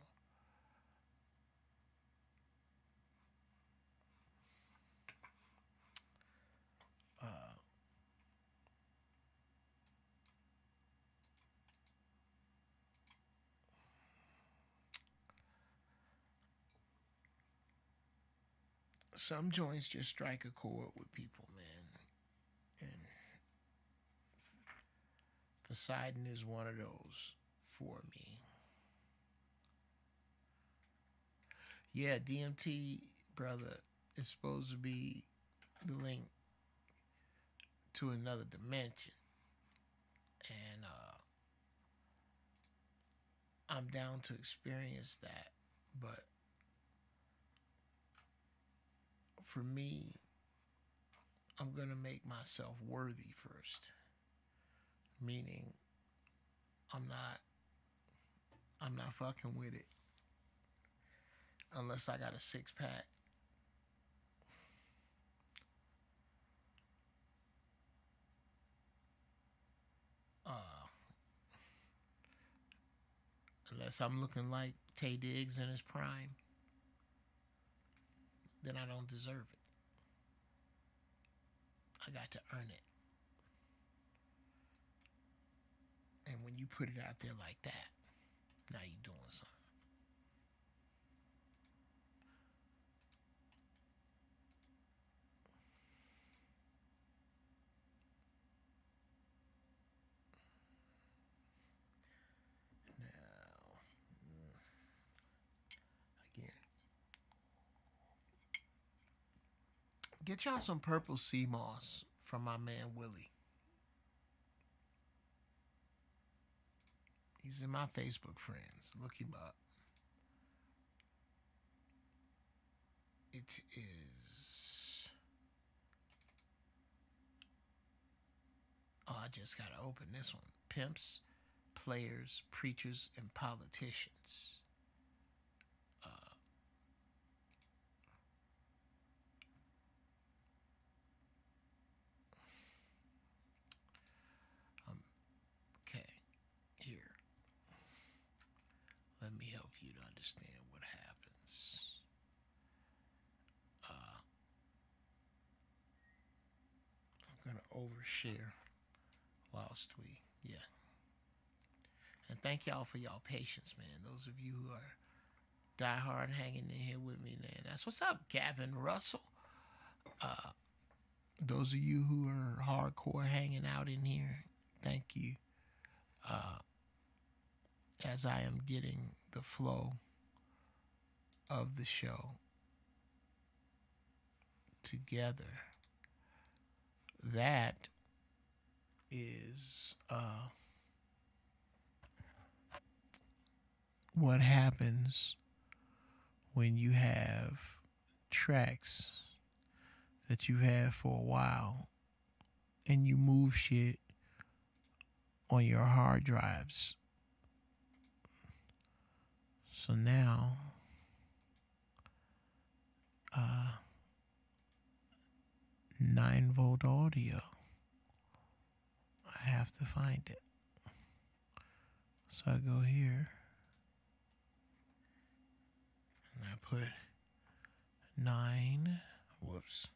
Some joints just strike a chord with people, man. And Poseidon is one of those for me. Yeah, DMT, brother, is supposed to be the link to another dimension. And I'm down to experience that. But for me, I'm going to make myself worthy first. Meaning, I'm not fucking with it unless I got a six-pack. Unless I'm looking like Tay Diggs in his prime, then I don't deserve it. I got to earn it. And when you put it out there like that, now you're doing something. Get y'all some purple sea moss from my man Willie. He's in my Facebook friends. Look him up. It is... Oh, I just got to open this one. Pimps, players, preachers, and politicians. Okay, here. Let me help you to understand what happens. I'm going to overshare whilst yeah. And thank y'all for y'all patience, man. Those of you who are diehard hanging in here with me, man. That's what's up, Gavin Russell. Those of you who are hardcore hanging out in here, thank you. As I am getting the flow of the show together, that is what happens when you have tracks that you've had for a while and you move shit on your hard drives. So now 9-volt audio, I have to find it. So I go here and I put 9, whoops.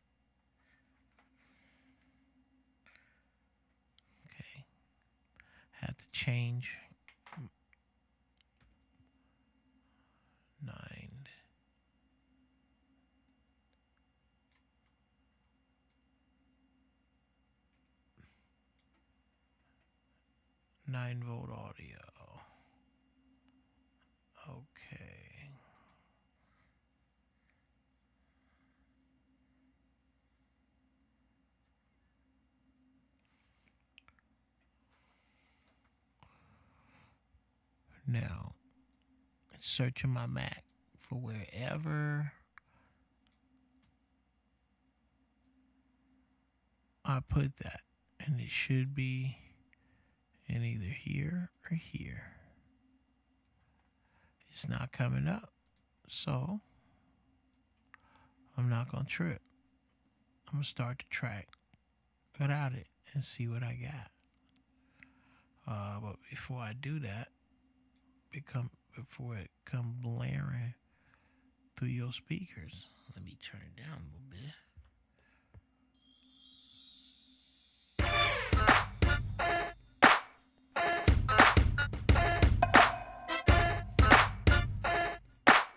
Okay. Had to change 9. Nine-volt audio. Okay. Now, it's searching my Mac for wherever I put that. And it should be in either here or here. It's not coming up. So, I'm not going to trip. I'm going to start the track without it and see what I got. But before I do that, before it come blaring through your speakers, let me turn it down a little bit.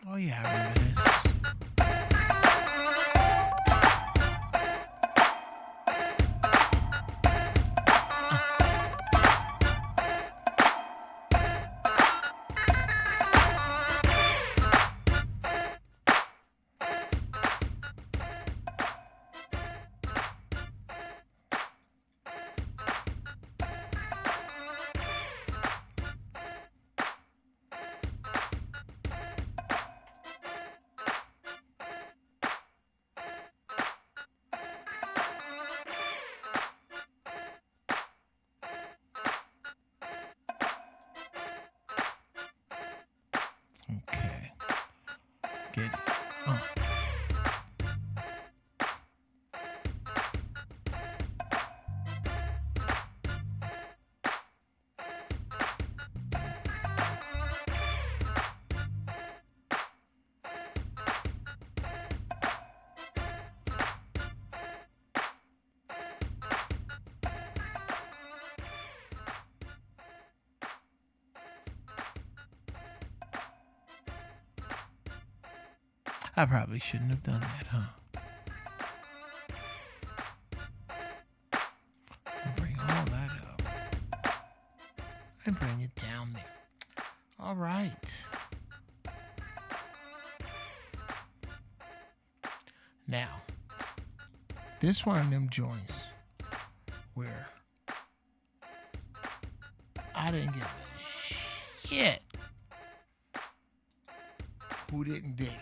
Oh yeah, I remember this. 'em. I probably shouldn't have done that, huh? Bring all that up and bring it down there. All right. Now, this one of them joints where I didn't give a shit who didn't dig it.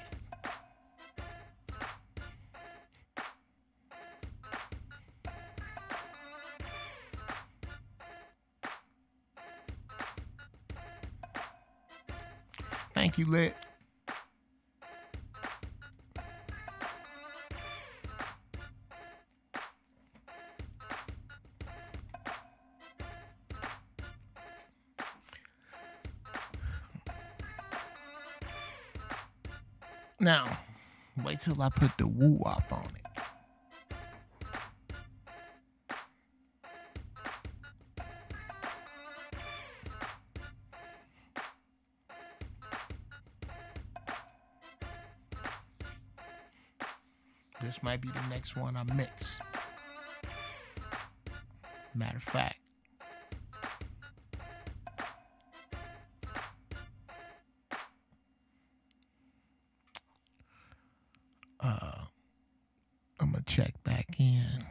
Thank you, Lit. Now, wait till I put the woo-wop on it. This might be the next one I mix. Matter of fact, I'm gonna check back in.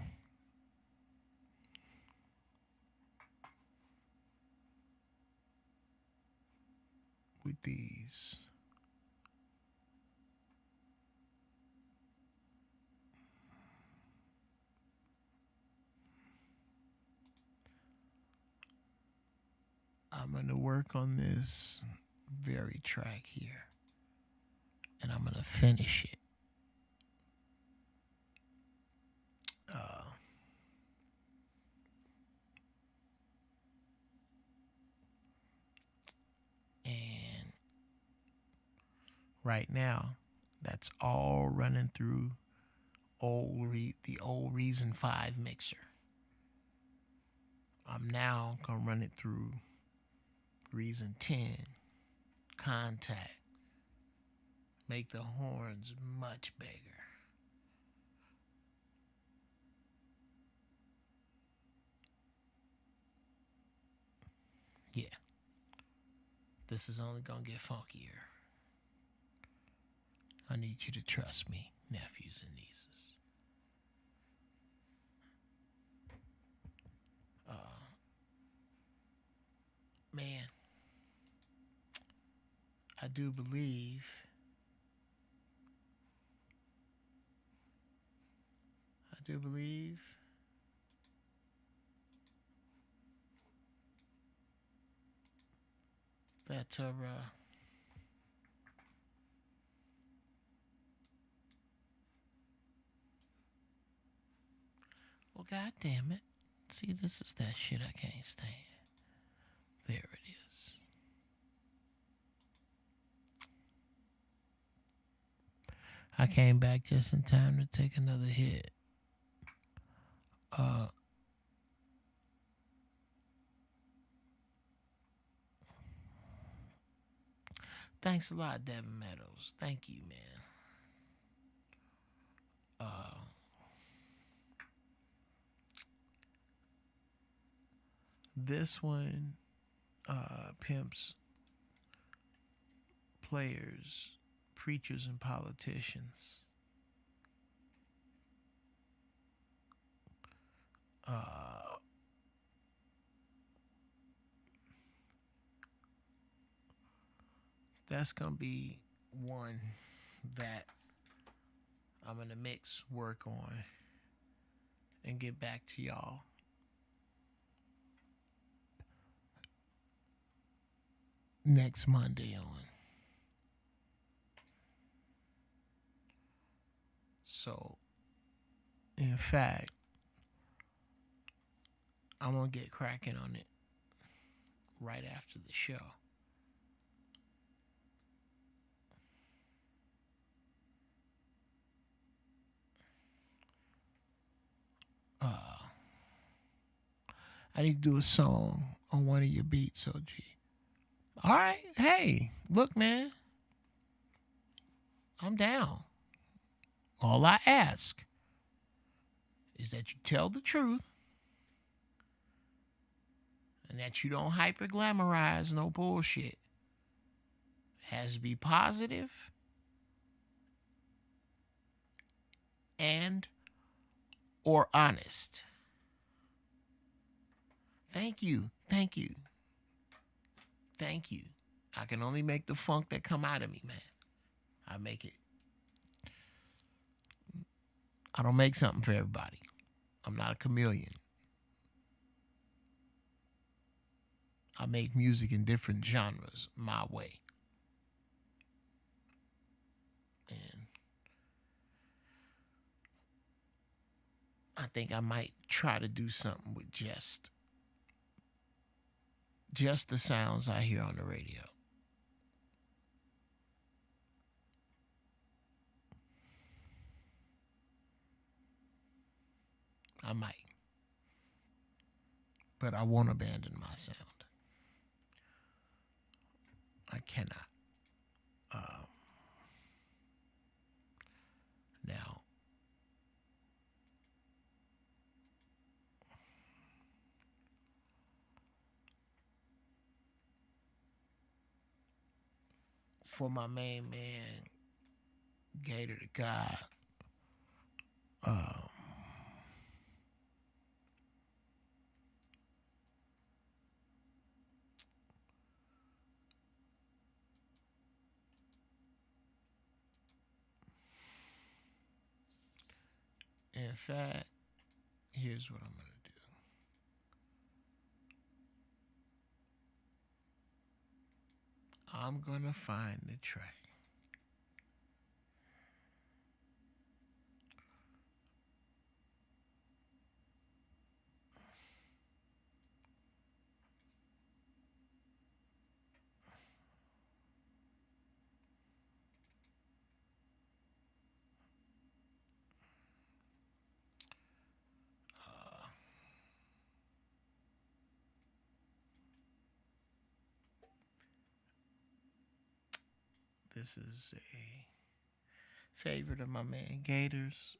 With these. I'm going to work on this very track here. And I'm going to finish it. And right now, that's all running through the old Reason 5 mixer. I'm now going to run it through Reason 10, Contact, make the horns much bigger. Yeah, this is only going to get funkier. I need you to trust me, nephews and nieces. Man, I do believe that well, god damn it. See, this is that shit I can't stand. There it is. I came back just in time to take another hit. Thanks a lot, Devin Meadows. Thank you, man. This one pimps players, preachers, and politicians. That's gonna be one that I'm gonna mix, work on, and get back to y'all. Next Monday on. So, in fact, I'm gonna get cracking on it right after the show. I need to do a song on one of your beats, OG. All right, hey, look, man, I'm down. All I ask is that you tell the truth and that you don't hyper glamorize no bullshit. It has to be positive and or honest. Thank you. Thank you. Thank you. I can only make the funk that come out of me, man. I make it. I don't make something for everybody. I'm not a chameleon. I make music in different genres my way. I think I might try to do something with just the sounds I hear on the radio. I might. But I won't abandon my sound. I cannot. Now, for my main man, Gator the God, in fact, here's what I'm going to do. I'm going to find the track. This is a favorite of my man Gators.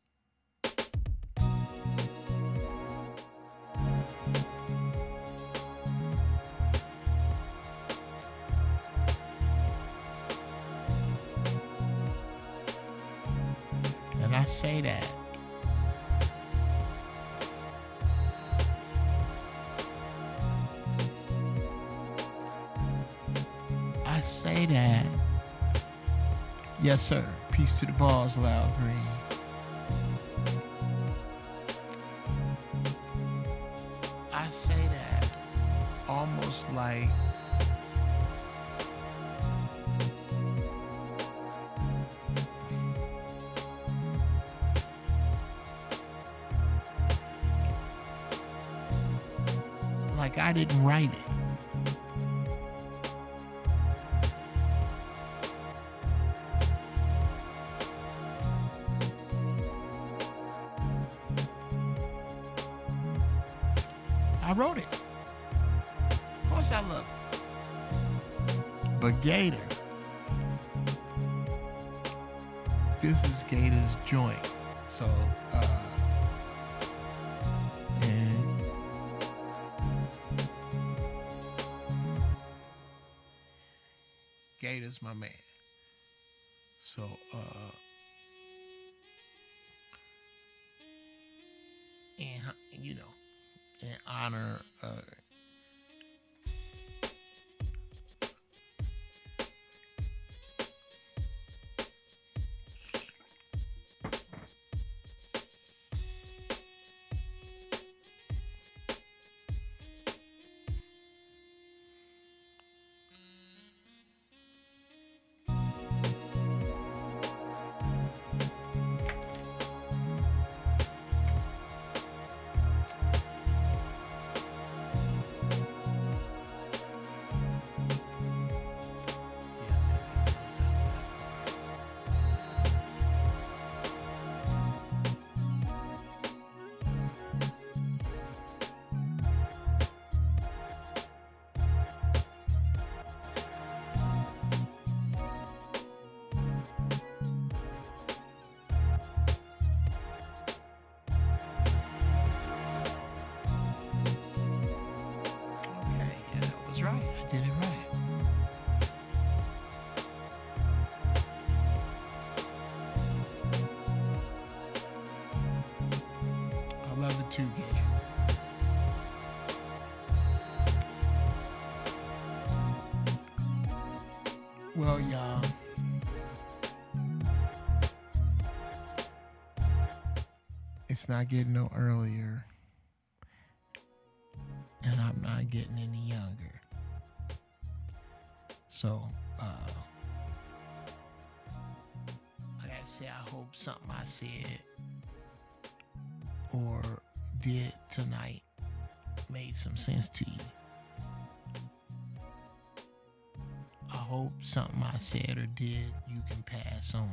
And I say that yes, sir. Peace to the balls, Loud Green. I say that almost like I didn't write it. I wrote it. Of course I love it. But Gator, this is Gator's joint. So, and Gator's my man. So, and, you know, in honor to Gator. Well, y'all, it's not getting no earlier, and I'm not getting any younger. So, I gotta say, I hope something I said or did tonight made some sense to you. I hope something I said or did you can pass on.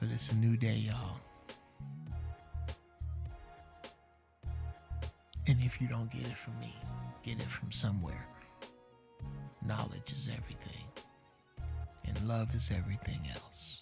But it's a new day, y'all. And if you don't get it from me, get it from somewhere. Knowledge is everything, and love is everything else.